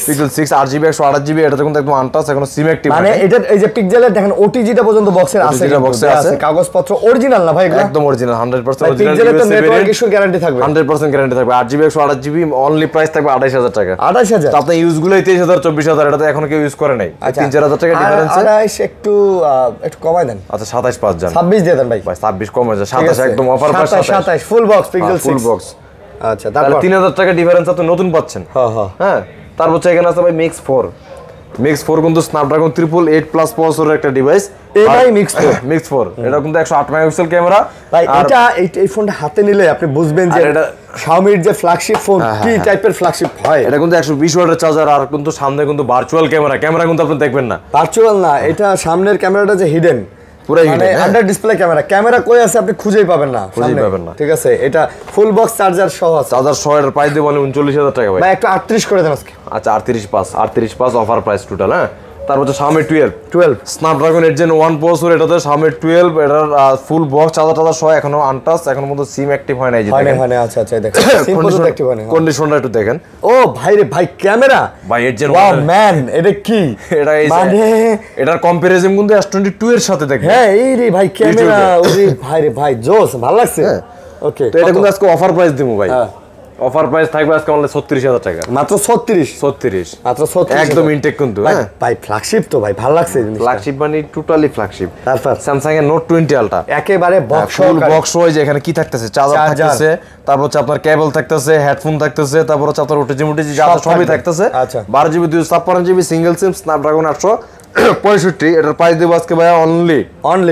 পিক্সেল 6 8GB 128GB, এটা কিন্তু একদম আনটাচ, এখনো সিম অ্যাক্টিভ, মানে
এটা এই যে পিক্সেলের দেখেন ওটিজিটা পর্যন্ত বক্সের আছে, কাগজপত্র অরিজিনাল না ভাই,
একদম অরিজিনাল 100% অরিজিনাল,
পিক্সেলের তো নেটওয়ার্ক ইস্যুর গ্যারান্টি থাকবে,
100% গ্যারান্টি থাকবে। 8GB 128GB অনলি প্রাইস থাকবে 28,000 টাকা।
28,000
আপনি ইউজ গুলোই 23,000 24,000, এটা তো এখনো কেউ ইউজ করে নাই। 3-4,000 টাকা ডিফারেন্স,
28 একটু কমাই দেন।
আচ্ছা 27 পাঁচ জান,
26 দিয়ে দেন ভাই,
26 কমে যায়, 27 একদম offer price,
27 full box pixel 6
full box.
আচ্ছা,
তাহলে 3,000 টাকা ডিফারেন্স আপনি নতুন পাচ্ছেন। হ্যাঁ, তারপর হচ্ছে এখানে আছে ভাই মিক্স 4 কিন্তু স্ন্যাপড্রাগন 888 প্লাস প্রসেসরের একটা ডিভাইস,
এটাই মিক্স 4,
এটা কিন্তু 108 মেগাপিক্সেল ক্যামেরা
ভাই। এই ফোনটা হাতে নিলে আপনি বুঝবেন যে এটা Xiaomi-র যে ফ্ল্যাগশিপ ফোন কি টাইপের ফ্ল্যাগশিপ হয়।
এটা কিন্তু 120 ওয়াটের চার্জার, আর কিন্তু সামনে কিন্তু ভার্চুয়াল ক্যামেরা কিন্তু আপনি দেখবেন না,
ভার্চুয়াল না, এটা সামনের ক্যামেরাটা যে হিডেন,
পুরো হিডেন,
আন্ডার ডিসপ্লে ক্যামেরা কই আছে আপনি খুঁজেই পাবেন না, ঠিক আছে। এটা ফুল বক্স চার্জার সহ আছে,
চার্জার সহ এর প্রাইস দেব 39,000 টাকা ভাই।
একটু 38 করে দেন আজকে।
আচ্ছা 38 পাস অফার প্রাইস টোটাল। হ্যাঁ, তারপর হচ্ছে Xiaomi 12 স্ন্যাপড্রাগন 8 Gen 1 প্রসেসর, এটাতে Xiaomi 12 এটার ফুল বক্স চার্জার সহ, এখনো আনটাচ, এখনো পর্যন্ত সিম অ্যাক্টিভ হয় না, এই যে দেখেন।
আচ্ছা দেখেন সিম পর্যন্ত অ্যাক্টিভ হয় না,
কন্ডিশনটা একটু দেখেন।
ও ভাই রে ভাই, ক্যামেরা
ভাই 8 Gen 1,
ওয়াও ম্যান, এটা কি
এটা এই মানে এটার কম্পারিজন কিন্তু S22 এর সাথে দেখেন।
হ্যাঁ, এই রে ভাই ক্যামেরা, ওরে ভাই রে ভাই, জোস, ভালো লাগছে। ওকে,
তো এটা কিন্তু আজকে অফার প্রাইস দিমু ভাই, অফার প্রাইস থাকবে আজকে অনলি 36,000 টাকা,
মাত্র 36
মাত্র 36 একদম ইনটেক কিন্তু। হ্যাঁ
ভাই, ফ্ল্যাগশিপ তো ভাই ভালো লাগছে জিনিসটা,
ফ্ল্যাগশিপ মানে টোটালি ফ্ল্যাগশিপ।
তারপর
স্যামসাং এর Note 20 আলট্রা
একেবারে বক্স
হয়, যে এখানে কি থাকতেছে, চার্জার থাকতেছে, তারপর হচ্ছে আপনার কেবল থাকতেছে, হেডফোন থাকতেছে, তারপর হচ্ছে আপনার ওটিজি যা সবই থাকতেছে। 12GB 256GB সিঙ্গেল সিম স্ন্যাপড্রাগন 865, এটার প্রাইস দেব আজকে ভাই অনলি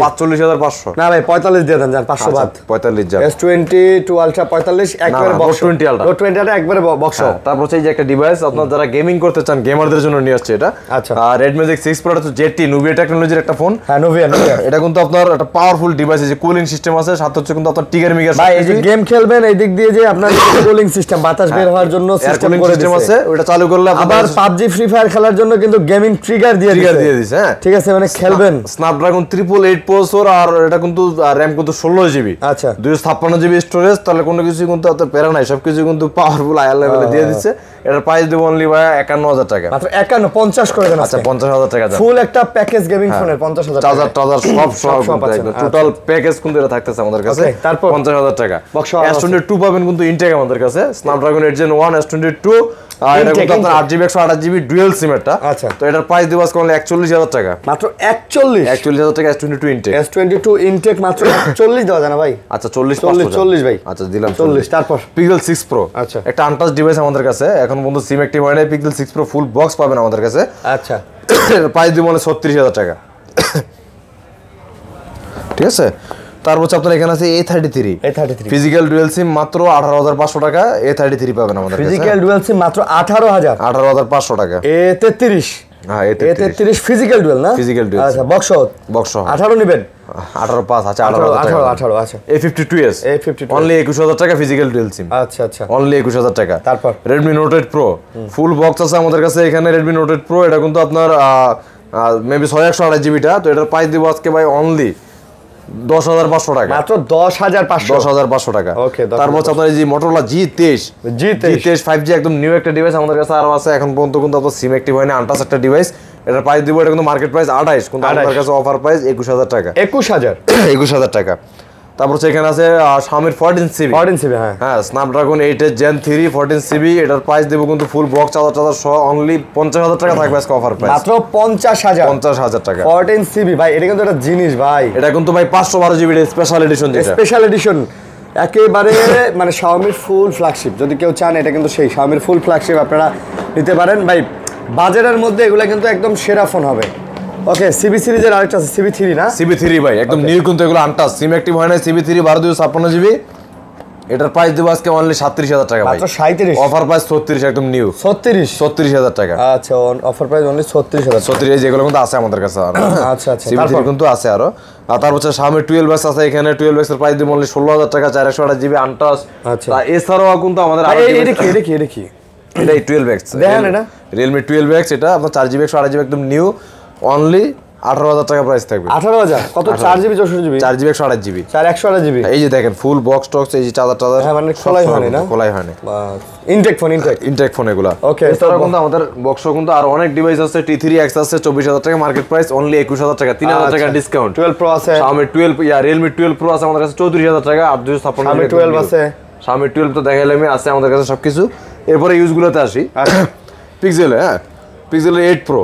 45,500।
না ভাই 45 দিয়ে দেন, 500 বাদ,
45 যান।
S22 আলট্রা 45 একবারে box,
Note 20 ultra,
Note 20 ultra একবারে বক্স।
তারপর হচ্ছে এই যে একটা ডিভাইস আপনারা যারা গেমিং করতে চান, গেমারদের জন্য নিয়ে আসছে এটা।
আচ্ছা,
Redmi 6 Pro তো ZT Nuvia টেকনোলজির একটা ফোন।
হ্যাঁ, Nuvia
এটা কিন্তু আপনার একটা পাওয়ারফুল ডিভাইস, এই যে কুলিং সিস্টেম আছে, সাথে হচ্ছে কিন্তু আপনার টিগার মিগার,
ভাই এই যে গেম খেলবেন এই দিক দিয়ে যে আপনার কুলিং সিস্টেম, বাতাস বের হওয়ার জন্য সিস্টেম করে
আছে, ওটা চালু করলে
আবার PUBG ফ্রি ফায়ার খেলার জন্য কিন্তু গেমিং ট্রিগার দিয়ে দিয়েছে। হ্যাঁ, ঠিক আছে, মানে খেলবেন।
স্ন্যাপড্রাগন 888 প্রসেসর, আর এটা কিন্তু RAM কিন্তু 16GB,
আচ্ছা
256GB স্টোরেজ, তাহলে কোনো কিছু কিন্তু আপনার প্যারা নাই, সবকিছু কিন্তু পাওয়ারফুল হাই লেভেলে দিয়ে দিচ্ছে। এটার প্রাইস দেব অনলি ভাই 51,000 টাকা,
মাত্র 51, 50 করে দেন।
আচ্ছা 50,000 টাকা
ফুল একটা প্যাকেজ গেমিং ফোনের 50,000
চার্জার সব একদম টোটাল প্যাকেজ কিন্তু এটা থাকতেছে আমাদের কাছে। তারপর 50,000 টাকা S22 পাবেন কিন্তু ইনটেক আমাদের কাছে, স্ন্যাপড্রাগন 8 Gen 1 S22 এটা কিন্তু আপনার 8GB 128GB ডুয়াল সিম এটা।
আচ্ছা,
তো এটার প্রাইস দিব আজকে 41,000 টাকা,
মাত্র 41,000
টাকা। S22 ইনটেক,
S22 ইনটেক মাত্র 41 দেওয়া যায় না ভাই?
আচ্ছা 40
ভাই।
আচ্ছা দিলাম
40। তারপর
Pixel 6 Pro,
আচ্ছা,
একটা আনটাচ ডিভাইস আমাদের কাছে, এখন পর্যন্ত সিম অ্যাক্টিভ হয় নাই। Pixel 6 Pro ফুল বক্স পাবেন আমাদের কাছে।
আচ্ছা,
প্রাইস দিব 36,000 টাকা, ঠিক আছে। তারপর হচ্ছে আপনার এখানে আছে A33 ফিজিক্যাল ডুয়াল সিম মাত্র 18,500 টাকা। A33 পাবেন আমাদের কাছে,
ফিজিক্যাল ডুয়াল সিম মাত্র
18,500 টাকা।
A33,
হ্যাঁ
A33 ফিজিক্যাল ডুয়াল না?
ফিজিক্যাল ডুয়াল,
আচ্ছা, বক্স
18
নেবেন?
18,500, আচ্ছা
18, আচ্ছা।
A52s অনলি 21,000 টাকা ফিজিক্যাল ডুয়াল সিম,
আচ্ছা আচ্ছা,
অনলি 21,000 টাকা।
তারপর
Redmi Note 8 Pro full box আছে আমাদের কাছে এখানে। Redmi Note 8 Pro এটা কিন্তু আপনার মেবি 6128GB টা। তো এটার প্রাইস দিব আজকে ভাই অনলি 10,500 টাকা,
মাত্র 10,500
টাকা।
ওকে,
তারপর হচ্ছে আপনার এই যে Motorola G23 5G একদম নিউ একটা ডিভাইস আমাদের কাছে আরো আছে। এখন পর্যন্ত কিন্তু আপনার সিম অ্যাক্টিভ হয়নি, আনটাচ একটা ডিভাইস। এটার প্রাইস দিব, এটা কিন্তু মার্কেট প্রাইস 28, কিন্তু আমাদের কাছে অফার প্রাইস 21,000 টাকা। 21,000 টাকা। তারপর হচ্ছে এখানে আছে Xiaomi 14GB, হ্যাঁ Snapdragon 8 এর Gen 3 14GB। এটার প্রাইস দেব কিন্তু ফুল বক্স চার্জার সহ অনলি 50,000 টাকা থাকবে আজকে অফার প্রাইস,
মাত্র 50,000
টাকা।
14GB ভাই, এটা কিন্তু একটা জিনিস ভাই।
এটা কিন্তু ভাই 512GB special edition,
special edition একেবারে মানে Xiaomi ফুল ফ্ল্যাগশিপ। যদি কেউ চান এটা কিন্তু সেই Xiaomi ফুল ফ্ল্যাগশিপ আপনারা নিতে পারেন ভাই। বাজারের মধ্যে এগুলা কিন্তু একদম সেরা ফোন হবে। ওকে, CB সিরিজের আরেকটা আছে CB3 না?
CB3 ভাই একদম নিউ, কিন্তু এগুলো আনটাচ সিম অ্যাক্টিভ হয় না। CB3 12/256GB। এটার প্রাইস দেব আজকে অনলি 37,000 টাকা ভাই,
মাত্র 37।
অফার প্রাইস 36, একদম নিউ 36,000 টাকা।
আচ্ছা, অফার প্রাইস অনলি 36,000।
36 এই যেগুলো কিন্তু আছে আমাদের কাছে আরো।
আচ্ছা আচ্ছা,
CB3 কিন্তু আছে আরো। আর তারপর হচ্ছে Xiaomi 12X আছে এখানে। 12X এর প্রাইস দেব অনলি 16,000 টাকা, 428GB আনটাচ।
আচ্ছা,
এছাড়াও কিন্তু আমাদের আরো
এটা কি
এটাই 12X,
দেখেন এটা
Realme 12X, এটা আপনার 4GB 128GB একদম নিউ, অনলি 18,000 টাকা প্রাইস থাকবে।
18,000 কত? 4GB 64GB
4GB 128GB
128GB।
এই যে দেখেন ফুল বক্স টক্স, এই যে চার্জার,
হ্যাঁ মানে খোলাই হয় না?
খোলাই হয় না,
ইনটেক ফোন এগুলা। ওকে,
এছাড়াও কিন্তু আমাদের বক্সও কিন্তু আর অনেক ডিভাইস আছে। T3X আছে 24,000 টাকা মার্কেট প্রাইস, অনলি 21,000 টাকা, 3,000 টাকা ডিসকাউন্ট।
12 Pro আছে,
Xiaomi 12 Realme 12 Pro আছে আমাদের কাছে 34,000 টাকা, 856
Xiaomi 12 আছে,
Xiaomi 12 তো দেখাইলামই, আছে আমাদের কাছে সবকিছু। এরপরে ইউজগুলোতে আসি। Pixel, হ্যাঁ Pixel 8 Pro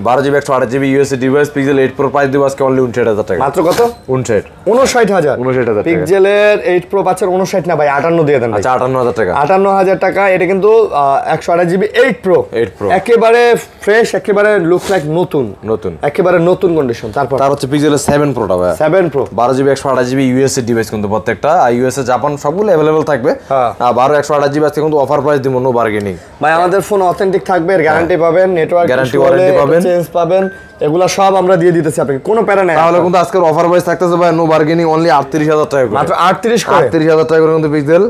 12GB 128GB USA device. Pixel 8 Pro price দেব আজকে অনলি 59,000 টাকা,
মাত্র কত?
59,000 টাকা।
পিক্সেলের 8 Pro পাচ্ছেন 59 না ভাই, 58 দিয়ে দেন ভাই।
আচ্ছা 58,000 টাকা,
58,000 টাকা। এটা কিন্তু 128GB 8 Pro একেবারে ফ্রেশ, একেবারে লুক লাইক নতুন, একেবারে নতুন কন্ডিশন। তারপর
হচ্ছে Pixel 7 Pro টা ভাই,
7 Pro
12GB 128GB USA device কিন্তু প্রত্যেকটা, আর ইউএসএ জাপান সবগুলো अवेलेबल থাকবে। 12 128GB আজকে কিন্তু অফার প্রাইস দিব, নো বার্গেনিং ভাই।
আমাদের ফোন অথেন্টিক থাকবে, গ্যারান্টি পাবেন, নেটওয়ার্ক ওয়ারেন্টি পাবেন, চেঞ্জ পাবেন, এগুলা সব আমরা দিয়ে দিতেছি আপনাকে, কোনো প্যারা নাই।
তাহলে কিন্তু আজকের অফার প্রাইস থাকতেছে ভাই নো বার্গেনিং, অনলি 38,000 টাকা করে,
মাত্র 38,000
টাকা করে কিন্তু Pixel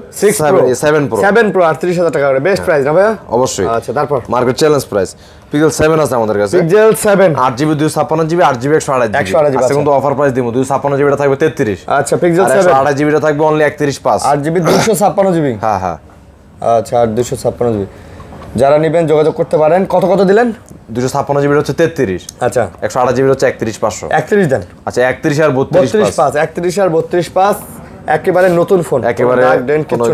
7 Pro 38,000
টাকা করে, বেস্ট প্রাইস না ভাই?
অবশ্যই।
আচ্ছা, তারপর
মার্কেট চ্যালেঞ্জ প্রাইস Pixel 7 আছে আমাদের কাছে,
Pixel 7
8GB 256GB 8GB 128GB আছে কিন্তু অফার প্রাইস দিব 256GB টা থাকবে 33।
আচ্ছা, Pixel 7
128GB টা থাকবে অনলি 31.5,
8GB 256GB।
হ্যাঁ
আচ্ছা, 256GB যারা নেবেন যোগাযোগ করতে পারেন। কত দিলেন?
256GB হচ্ছে 33,
আচ্ছা
128GB হচ্ছে 31,500।
31 দেন।
আচ্ছা 31 আর 32.5,
31 আর 32.5 একেবারে নতুন ফোন,
একেবারে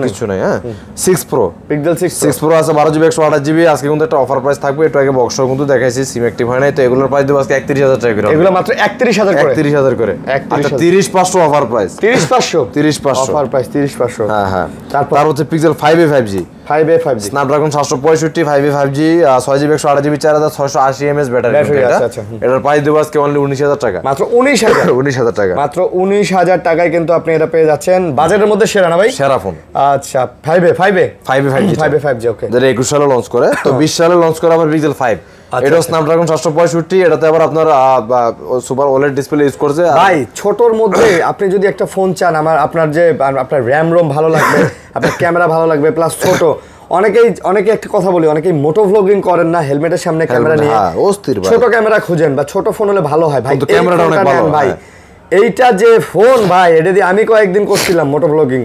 কিছু নাই। হ্যাঁ 6 Pro
Pixel 6
Pro আছে 12GB 128GB আজকে কিন্তু একটা অফার প্রাইস থাকবে। একটু আগে বক্সও কিন্তু দেখাইছি, সিম অ্যাক্টিভ হয় নাই, তো এগুলোর প্রাইস দেব আজকে 31,000 টাকা করে।
এগুলো মাত্র 31,000 করে,
31,000 করে। আচ্ছা 30,500 অফার প্রাইস, 30,500
অফার প্রাইস 30,500।
হ্যাঁ তারপর হচ্ছে Pixel 5a 5G Snapdragon 765 5a 5G 6GB 128GB 4680 mAh battery. এটার প্রাইস দেব আজকে অনলি 19,000 টাকা,
মাত্র 19,000
টাকা,
মাত্র 19,000 টাকায় কিন্তু আপনি এটা পেয়ে যাচ্ছেন। বাজেটের মধ্যে সেরা না ভাই? সেরা
ফোন।
আচ্ছা 5a 5G ওকে,
যেটা 21 সালে লঞ্চ করে, তো 20 সালে লঞ্চ করে আবার Pixel 5। এটা Snapdragon 765, এটাতে আবার আপনার সুপার OLED ডিসপ্লে ইউজ করছে
ভাই। ছোটর মধ্যে আপনি যদি একটা ফোন চান, আপনার RAM ROM ভালো লাগবে, আপনার ক্যামেরা ভালো লাগবে, প্লাস ছোট। অনেকে একটা কথা বলি, অনেকেই মোটো ভ্লগিং করেন না, হেলমেটের সামনে ক্যামেরা নিয়ে
অস্থির ভাই,
ছোট ক্যামেরা খুঁজেন বা ছোট ফোন হলে ভালো হয় ভাই,
ক্যামেরাটা অনেক ভালো
ভাই। এইটা যে ফোন ভাই, এটা দিয়ে আমি কয়েকদিন করছিলাম মোটো ভ্লগিং,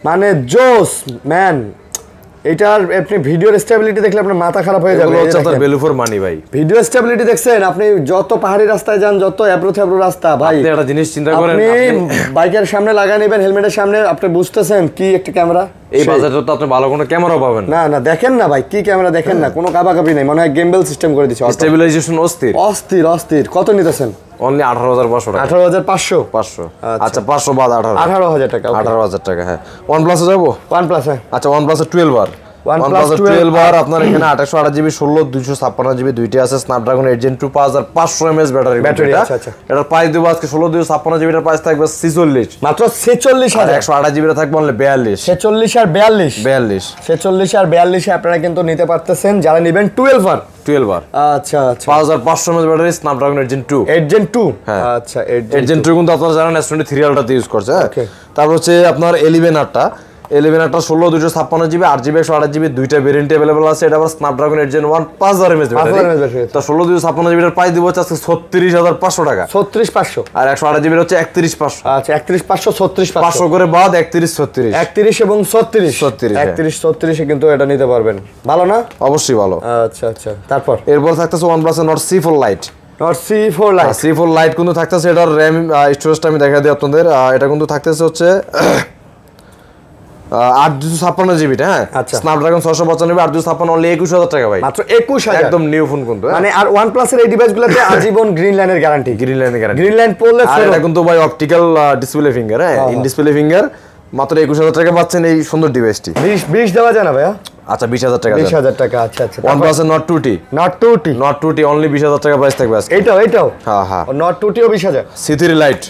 মানে জোস ম্যান। এটার আপনি ভিডিওর স্টেবিলিটি দেখলে আপনার মাথা খারাপ হয়ে যাবে।
ভ্যালু ফর মানি ভাই।
ভিডিও স্টেবিলিটি দেখছেন আপনি, যত পাহাড়ি রাস্তায় যান, যত অ্যাব্রো রাস্তা ভাই,
আপনি একটা জিনিস চিন্তা করেন,
আপনি বাইকের সামনে লাগাই নেবেন, হেলমেটের সামনে, আপনি বুঝতেছেন কি একটা ক্যামেরা।
এই বাজেটে তো আপনি ভালো কোনো ক্যামেরাও পাবেন
না। না দেখেন না ভাই, কি ক্যামেরা দেখেন না, কোনো কাবাকাবি নেই, মনে হয় গেমবেল সিস্টেম করে দিছে।
স্টেবিলাইজেশন অস্থির
অস্থির অস্থির। কত নিতেছেন?
অনলি 18,500 টাকা।
18,500?
500। আচ্ছা 500 বাদ
18,000 টাকা।
18,000 টাকা। হ্যাঁ OnePlus এ যাবো।
OnePlus হ্যাঁ।
আচ্ছা OnePlus 12R। OnePlus 12R আপনার এখানে 828GB 16 256GB দুইটা আছে, স্ন্যাপড্রাগন 8 Gen 2 5500 mAh ব্যাটারি।
আচ্ছা আচ্ছা।
এটার প্রাইস দেব আজকে 16 256GB এর প্রাইস থাকবে 46,
মাত্র 46,000।
128GB এর থাকবে অনলি 42।
46 আর 42। 46 আর 42 এ আপনারা কিন্তু নিতে পারতেছেন যারা নেবেন 12R। আচ্ছা আচ্ছা।
5500 mAh battery, Snapdragon 8 Gen 2।
8 Gen 2
আচ্ছা 8 Gen 2 কিন্তু আপনারা জানেন S23 Ultra ইউজ করছে। তারপর হচ্ছে আপনার 11R টা 16 256GB 8GB 128GB দুইটা ভেরিয়েন্ট अवेलेबल আছে। এটা আবার স্ন্যাপড্রাগন 8 Gen 1 5000 mAh ব্যাটারি। তো 16 256GB এর প্রাইস দিব হচ্ছে আজকে 36500 টাকা।
36500।
আর 128GB হচ্ছে 31500।
আচ্ছা 31500 36500
500 করে বাদ 31 36।
31 এবং 36 31 36 এ কিন্তু এটা নিতে পারবেন। ভালো না?
অবশ্যই ভালো।
আচ্ছা আচ্ছা। তারপর
এরপর থাকতেছে OnePlus এর Nord C4 Lite।
Nord C4 Lite।
C4 Lite কিন্তু থাকতেছে, এটার RAM স্টোরেজটা আমি দেখা দিই আপনাদের। এটা কিন্তু থাকতেছে হচ্ছে 856GB। হ্যাঁ স্ন্যাপড্রাগন 695 856 অনলি 21000 টাকা ভাই।
মাত্র 21000।
একদম নিউ ফোন কিন্তু।
মানে আর OnePlus এর এই ডিভাইসগুলোতে আজীবন গ্রিন লাইনের গ্যারান্টি।
গ্রিন
লাইন পড়লে
এটা কিন্তু ভাই অপটিক্যাল ডিসপ্লে ফিঙ্গার। হ্যাঁ ইন ডিসপ্লে ফিঙ্গার। মাত্র 21000 টাকা পাচ্ছেন এই সুন্দর ডিভাইসটি। 20 দেওয়া যায় না ভাইয়া? আচ্ছা 20000 টাকা।
20000 টাকা। আচ্ছা আচ্ছা।
OnePlus এর Nord 2T অনলি 20000 টাকা প্রাইস থাকবে আজকে।
এইটাও
হ্যাঁ
Nord 2T ও 20000।
C3 Lite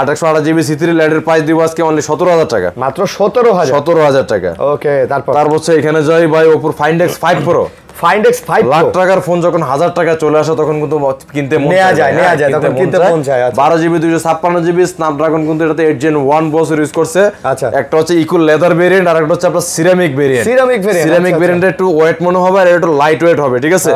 828GB C3 Lite এর প্রাইস দিব আজকে অনলি 17000 টাকা।
মাত্র 17000
টাকা।
ওকে। তারপর
হচ্ছে এখানে যাই ভাই Oppo Find X5 Pro।
Find X5
lakh টাকার ফোন যখন 1000 টাকা চলে আসে তখন কিন্তু কিনতে মন চায়।
নেওয়া যায় তখন কিনতে মন চায়।
12GB 256GB স্ন্যাপড্রাগন কিন্তু এটাতে 8 Gen 1 প্রসেসর ইউজ করছে।
আচ্ছা
একটা হচ্ছে ইকো লেদার ভেরিয়েন্ট আর একটা হচ্ছে আপনার সিরামিক ভেরিয়েন্ট। সিরামিক ভেরিয়েন্টে একটু ওয়েট মনে হবে আর একটু লাইট ওয়েট হবে, ঠিক আছে?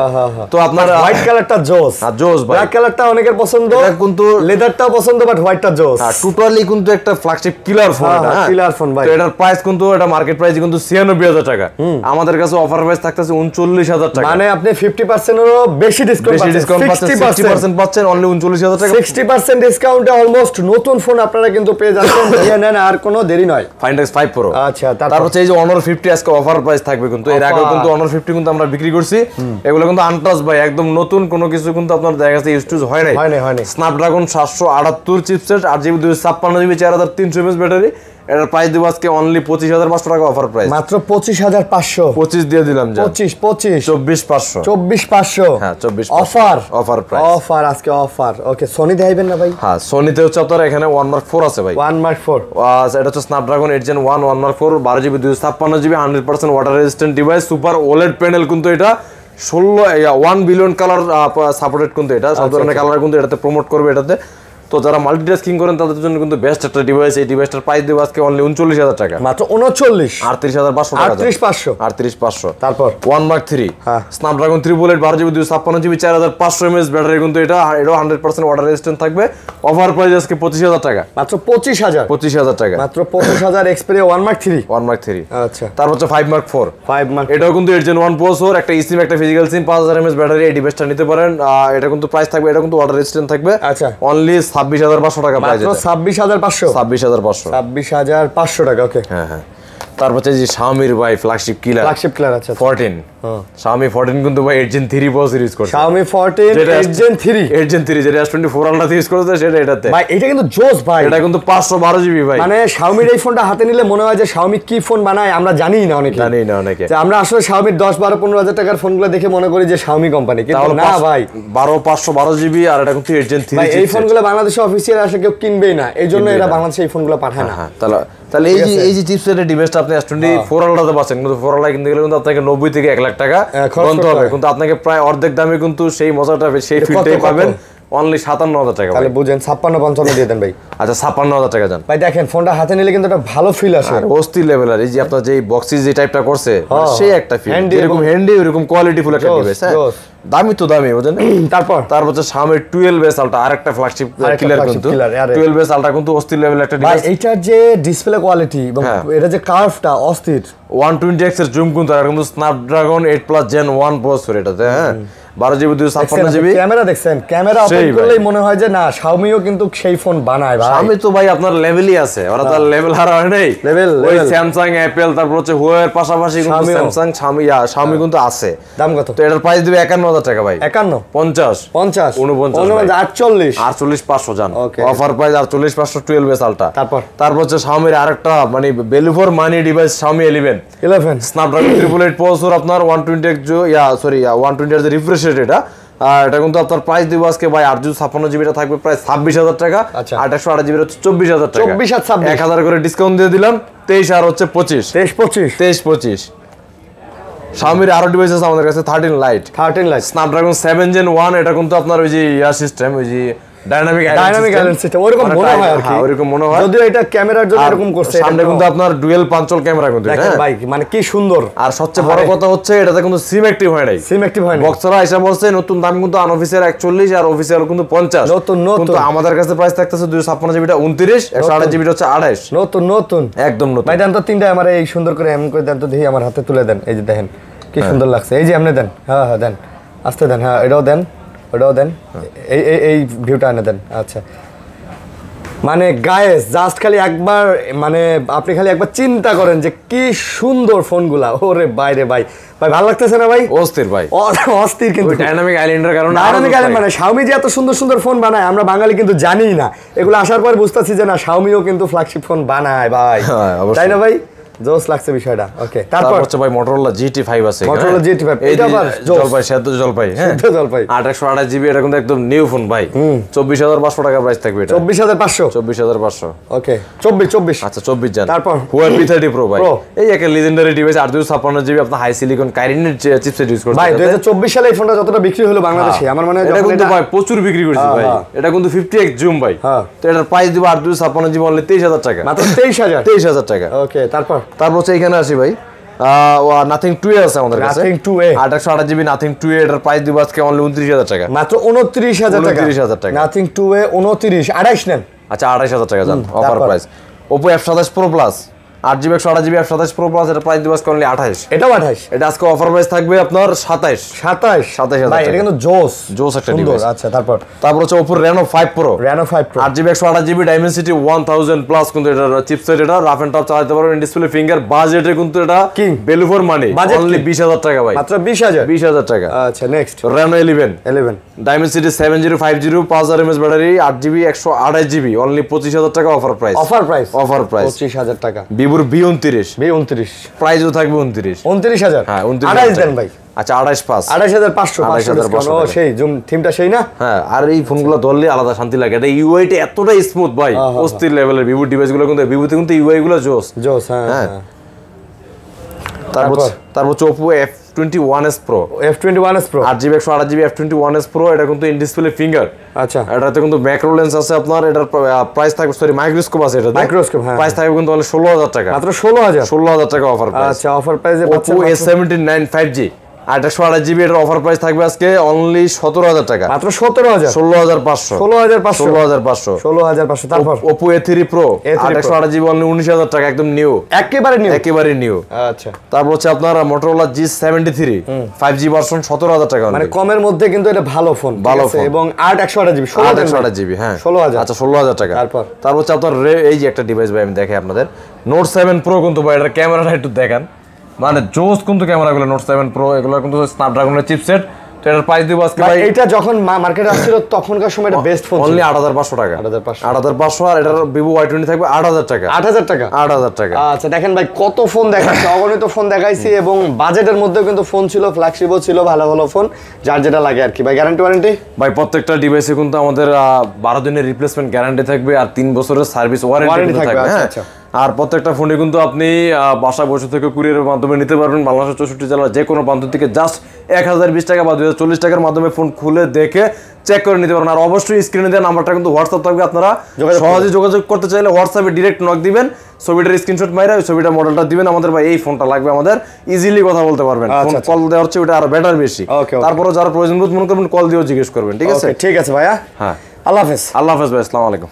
তো আপনার
হোয়াইট কালারটা জোস।
জোস ভাই।
ব্ল্যাক কালারটা অনেকের পছন্দ, কিন্তু লেদারটাও পছন্দ, বাট হোয়াইটটা জোস।
টোটালি কিন্তু একটা ফ্ল্যাগশিপ কিলার ফোন এটা।
কিলার ফোন ভাই।
তো এটার প্রাইস কিন্তু এটা মার্কেট প্রাইস কিন্তু 96000 টাকা। আমাদের কাছে অফার প্রাইস থাকতেছে 39000 টাকা।
মানে আপনি 50% এরও বেশি ডিসকাউন্ট পাচ্ছেন।
60% পাচ্ছেন অনলি 39000 টাকা।
60% ডিসকাউন্টে অলমোস্ট নতুন ফোন আপনারা কিন্তু পেয়ে যাচ্ছেন। নিয়ে নেন, আর কোনো দেরি নয়।
Find X5 Pro।
আচ্ছা
তারপর হচ্ছে এই যে Honor 50 আজকে অফার প্রাইস থাকবে কিন্তু। এর আগে কিন্তু Honor 50 কিন্তু আমরা বিক্রি করছি। এগুলো কিন্তু আনটাচ ভাই, একদম নতুন, কোনো কিছু কিন্তু আপনার দেখা যাচ্ছে ইউজ টু হয় নাই। Snapdragon 778 chipset 8GB 256GB 4300 mAh battery. এটার প্রাইস দিব আজকে অনলি 25500 টাকা অফার প্রাইস।
মাত্র 25500।
25 দিয়ে দিলাম যা।
25
24500।
24500।
হ্যাঁ 24
অফার প্রাইস। অফার আজকে অফার। ওকে সোনি দেখাইবেন না ভাই? হ্যাঁ
সোনিতে হচ্ছে আপনার এখানে 1 Mark 4 আছে ভাই।
1 Mark 4
এটা হচ্ছে Snapdragon 8 Gen 1 Mark 4 12GB 256GB 100% water resistant device, super OLED panel কিন্তু এটা 1 বিলিয়ন কালার সাপোর্টেড কিন্তু এটা। সব ধরনের কালার কিন্তু এটাতে প্রমোট করবে এটাতে। তো যারা মাল্টিটাস্কিং করেন তাদের জন্য কিন্তু বেস্ট একটা ডিভাইস। এই ডিভাইসটার প্রাইস দেব আজকে অনলি 39000 টাকা।
মাত্র 39
38500 টাকা।
38500। তারপর
1 Mark 3 Snapdragon 3 12GB 256GB 4500 mAh battery কিন্তু এটা 100% ওয়াটার রেজিস্ট্যান্ট থাকবে। অফার প্রাইস আজকে 25000 টাকা।
মাত্র 25000 টাকা। মাত্র 25000 এক্সপেরিয়া 1 Mark 3। আচ্ছা
তারপর হচ্ছে 5 Mark 4। এটাও কিন্তু 8 Gen 1 প্রসেসর, একটা eSIM একটা ফিজিক্যাল সিম 5000 mAh ব্যাটারি। এই ডিভাইসটা নিতে পারেন। এটা কিন্তু প্রাইস থাকবে, এটা কিন্তু ওয়াটার রেজিস্ট্যান্ট থাকবে। আচ্ছা অনলি 26500 টাকা প্রাইস।
মাত্র 26500।
26500
টাকা। ওকে
হ্যাঁ। তারপর হচ্ছে যে Xiaomi ভাই ফ্ল্যাগশিপ কিলার।
আচ্ছা
14 Xiaomi 14 কিন্তু ভাই 8 Gen 3 প্রসেসর ইউজ করছে।
Xiaomi 14 8 Gen 3
যেটা S24 Ultra ইউজ করছে সেটা এটাতে।
ভাই এটা কিন্তু জোস ভাই।
এটা কিন্তু 512GB ভাই।
মানে Xiaomi এই ফোনটা হাতে নিলে মনে হয় যে Xiaomi কি ফোন বানায় আমরা জানি না অনেকে। যে আমরা আসলে Xiaomi 10 12 15000 টাকার ফোনগুলো দেখে মনে করি যে Xiaomi কোম্পানি, কিন্তু না ভাই 512GB আর এটা কিন্তু 8 Gen 3 ভাই। এই ফোনগুলো বাংলাদেশে অফিসিয়াল আসে কেউ কিনবেই না, এইজন্য এরা বাংলাদেশে এই ফোনগুলো পাঠায় না।
তাহলে এই যে চিপসেটের ডিভাইসটা আপনি S24 Ultra পাচ্ছেন, কিন্তু 4 Ultra কিনতে গেলে কিন্তু আপনাকে 90 থেকে 1 লাখ টাকা গুনতে হবে। কিন্তু আপনাকে প্রায় অর্ধেক দামে কিন্তু সেই মজাটা সেই ফিলটাই পাবেন অনলি 57000 টাকা।
তাহলে বুঝেন 56 দিয়ে দেন ভাই।
আচ্ছা 56000 টাকা জান
ভাই। দেখেন ফোনটা হাতে নিলে কিন্তু একটা ভালো ফিল আসে,
আর অস্থির লেভেলের। এই যে আপনার যে বক্সি যে টাইপটা করছে সেই একটা ফিল, এরকম হ্যান্ডি এরকম কোয়ালিটি ফুল একটা ডিভাইস। হ্যাঁ দামি তো দামি বুঝেন। তারপর হচ্ছে Xiaomi 12S Ultra আরেকটা ফ্ল্যাগশিপ কিলার কিন্তু। 12S Ultra কিন্তু অস্থির লেভেলের একটা ডিভাইস।
ভাই এটার যে ডিসপ্লে কোয়ালিটি এবং এটা যে কার্ভটা অস্থির।
120x এর জুম কিন্তু আর কিন্তু স্ন্যাপড্রাগন 8 Plus Gen 1 প্রসেসর এটাতে। হ্যাঁ 12GB 256GB
ক্যামেরা দেখছেন, ক্যামেরা ওপেন করলেই মনে হয় যে না Xiaomiও কিন্তু সেই ফোন বানায় ভাই।
Xiaomi তো ভাই আপনার লেভেলই আছে, ওরা তো লেভেল হারা হয় নাই। ওই Samsung, Apple, তারপর হচ্ছে Huawei এর পাশাপাশি কিন্তু Samsung, Xiaomi কিন্তু আছে।
দাম কত?
তো এটার প্রাইস দিবে 51000 টাকা ভাই।
51
50
50
49 48500 জান অফার প্রাইস 48500 12s আলট্রা। তারপর হচ্ছে Xiaomi এর আরেকটা মানে value for money device Xiaomi 11 Snapdragon 888 processor আপনার 120 এর রিফ্রেশ রেট এটা। আর এটা কিন্তু আপনার প্রাইস দিব আজকে ভাই 856GB টা থাকবে প্রায় 26000 টাকা, 828GB হচ্ছে 24000 টাকা, 1000 করে ডিসকাউন্ট দিয়ে দিলাম 23 আর হচ্ছে 25 Xiaomi এর আরো ডিভাইস আছে আমাদের কাছে 13 Lite স্ন্যাপড্রাগন 7 Gen 1 এটা কিন্তু আপনার ওই যে সিস্টেম ওই যে ডাইনামিক আইল্যান্ড সিস্টেম ওরকম মনে হয় আর কি, ওরকম মনে হয় যদিও এটা ক্যামেরার জন্য এরকম করছে। সামনে কিন্তু আপনার ডুয়াল পাঞ্চল ক্যামেরা কিন্তু দেখেন ভাই মানে কি সুন্দর। আর সবচেয়ে বড় কথা হচ্ছে এটাতে কিন্তু সিম অ্যাক্টিভ হয় নাই, বক্সরা আইসা বলছে নতুন দাম কিন্তু আনঅফিসিয়াল 41 আর অফিসিয়াল কিন্তু 50 নতুন কিন্তু আমাদের কাছে প্রাইস থাকতেছে 256GB টা 29, 128GB টা হচ্ছে 28 নতুন একদম নতুন। ভাই দেন তো তিনটা আমার এই সুন্দর করে এমন করে দেন তো, দেখি আমার হাতে তুলে দেন। এই যে দেখেন কি সুন্দর লাগছে, এই যে আপনি দেন, হ্যাঁ দেন আস্তে দেন, হ্যাঁ এটাও দেন ওটাও দেন, এই ভিউটা এনে দেন। আচ্ছা মানে গায়েস জাস্ট খালি একবার মানে আপনি খালি একবার চিন্তা করেন যে কি সুন্দর ফোনগুলা। ওরে বাইরে ভাই ভালো লাগতেছে না ভাই? অস্থির ভাই, অস্থির। কিন্তু ডাইনামিক আইল্যান্ডের কারণে মানে Xiaomi যে এত সুন্দর সুন্দর ফোন বানায় আমরা বাঙালি কিন্তু জানিই না। এগুলো আসার পর বুঝতেছি যে না Xiaomiও কিন্তু ফ্ল্যাগশিপ ফোন বানায় ভাই, তাই না ভাই? জোস লাগছে বিষয়টা। ওকে তারপর হচ্ছে ভাই Motorola GT5 আছে, Motorola GT5 এটা আবার জলপাই সেদ্ধ জলপাই, হ্যাঁ সেদ্ধ জলপাই 828GB এটা কিন্তু একদম নিউ ফোন ভাই। 24500 টাকা প্রাইস থাকবে এটা। 24500 ওকে 24 আচ্ছা 24 জান। তারপর Huawei P30 Pro ভাই এই একটা লিজেন্ডারি ডিভাইস 856GB আপনার হাই সিলিকন কাইরিনের চিপসেট ইউজ করছে ভাই। 2024 সালে এই ফোনটা যতটা বিক্রি হলো বাংলাদেশে আমার মনে হয় এটা কিন্তু ভাই প্রচুর বিক্রি করছে ভাই। এটা কিন্তু 50x জুম ভাই। তো এটার প্রাইস দিব 856GB অনলি 23000 টাকা, মাত্র 23000 টাকা। ওকে তারপর হচ্ছে এখানে আসি ভাই নাথিং 2A আছে আমাদের কাছে, nothing 2A 828GB nothing 2A এটার প্রাইস দিব আজকে অনলি 29000 টাকা, মাত্র 29000 টাকা। নাথিং 2A 28 নেন, আচ্ছা 28000 টাকা জান offer price. Oppo F27 Pro Plus 8GB 128GB F27 Pro Plus এটার প্রাইস দিব আজকে অনলি 28, এটাও 28। এটা আজকে অফার প্রাইস থাকবে আপনার 27000 ভাই। এটা কিন্তু জোস একটা ডিভাইস। আচ্ছা তারপর হচ্ছে Oppo Reno 5 Pro 8GB 128GB Dimensity 1000 plus কিন্তু এটার চিপসেট, এটা রাফ এন্ড টাফ চালাতে পারবেন, ডিসপ্লে ফিঙ্গার, বাজেটে কিন্তু এটা ভ্যালু ফর মানি অনলি 20000 টাকা ভাই, মাত্র 20000 টাকা। আচ্ছা next Reno 11 Dimensity 7050 5000 mAh battery 8GB 128GB only 25000 টাকা অফার প্রাইস 25000 টাকা। Vivo V29 প্রাইসও থাকবে 29000 হ্যাঁ 29000 দেন ভাই। আচ্ছা 28500 ও সেই জুম থিমটা সেই না, হ্যাঁ। আর এই ফোনগুলো ধরলে আলাদা শান্তি লাগে, এটা ইউআইটা এতটাই স্মুথ ভাই, অস্থির লেভেলের ভিভো ডিভাইসগুলো কিন্তু ভিভোতে কিন্তু ইউআই গুলো জোস হ্যাঁ। তারপর হচ্ছে Oppo F21s Pro 8GB 128GB F21s Pro এটা কিন্তু ইন ডিসপ্লে ফিঙ্গার। আচ্ছা এটাতে কিন্তু ম্যাক্রো লেন্স আছে আপনার, এটার প্রাইস থাকবে সরি মাইক্রোস্কোপ আছে, এটা মাইক্রোস্কোপ হ্যাঁ প্রাইস থাকবে কিন্তু 16000 টাকা, মাত্র 16000 টাকা অফার প্রাইস। আচ্ছা অফার প্রাইসে Oppo A79 5G 828GB এর অফার প্রাইস থাকবে আজকে অনলি 17000 টাকা, মাত্র 16500। তারপর Oppo A3 Pro 828GB only 19000 টাকা, একদম নিউ, একেবারে নিউ। আচ্ছা তারপর হচ্ছে আপনার Motorola G73 5G ভার্সন 17000 টাকা, মানে কমের মধ্যে কিন্তু এটা ভালো ফোন এবং 828GB হ্যাঁ 16000। আচ্ছা 16000 টাকা। তারপর হচ্ছে আপনার এই যে একটা ডিভাইস ভাই আমি দেখাই আপনাদের Note 7 Pro কিন্তু ভাই এটার ক্যামেরাটা একটু দেখান, মানে জোস কিন্তু ক্যামেরাগুলো Note 7 Pro এগুলো কিন্তু স্ন্যাপড্রাগনের চিপসেট। তো এটার প্রাইস দিব আজকে ভাই, এটা যখন মার্কেটে আসছিল তখনকার সময় এটা বেস্ট ফোন অনলি 8500 টাকা, 8500 আর এটার Vivo Y20 থাকবে 8000 টাকা। আচ্ছা দেখেন ভাই কত ফোন দেখাচ্ছি, অগণিত ফোন দেখাইছি এবং বাজেটের মধ্যেও কিন্তু ফোন ছিল, ফ্ল্যাগশিপও ছিল, ভালো ফোন যার যেটা লাগে আর কি। ভাই গ্যারান্টি ওয়ারেন্টি ভাই প্রত্যেকটা ডিভাইসে কিন্তু আমাদের 12 দিনের রিপ্লেসমেন্ট গ্যারান্টি থাকবে আর 3 বছরের সার্ভিস ওয়ারেন্টি থাকবে হ্যাঁ। আর প্রত্যেকটা ফোনে কিন্তু আপনি বাসায় বসে থেকে কুরিয়ারের মাধ্যমে নিতে পারবেন বাংলাদেশের 64 জেলার যে কোনো প্রান্ত থেকে জাস্ট 1020 টাকা বা 2040 টাকার মাধ্যমে ফোন খুলে দেখে চেক করে নিতে পারবেন। আর অবশ্যই স্ক্রিনে দেওয়া নাম্বারটা কিন্তু হোয়াটসঅ্যাপ থাকবে, আপনারা সহজে যোগাযোগ করতে চাইলে হোয়াটসঅ্যাপে ডিরেক্ট নক দিবেন, ছবিটার স্ক্রিনশট মাইরা ওই ছবিটা মডেলটা দিবেন আমাদের, ভাই এই ফোনটা লাগবে আমাদের, ইজিলি কথা বলতে পারবেন। ফোন কল দেওয়া হচ্ছে ওটা আরো বেটার বেশি। তারপরে যারা প্রয়োজন বোধ মনে করবেন কল দিয়েও জিজ্ঞেস করবেন, ঠিক আছে? ঠিক আছে ভাইয়া, হ্যাঁ আল্লাহ হাফেজ ভাই, আসসালামু আলাইকুম।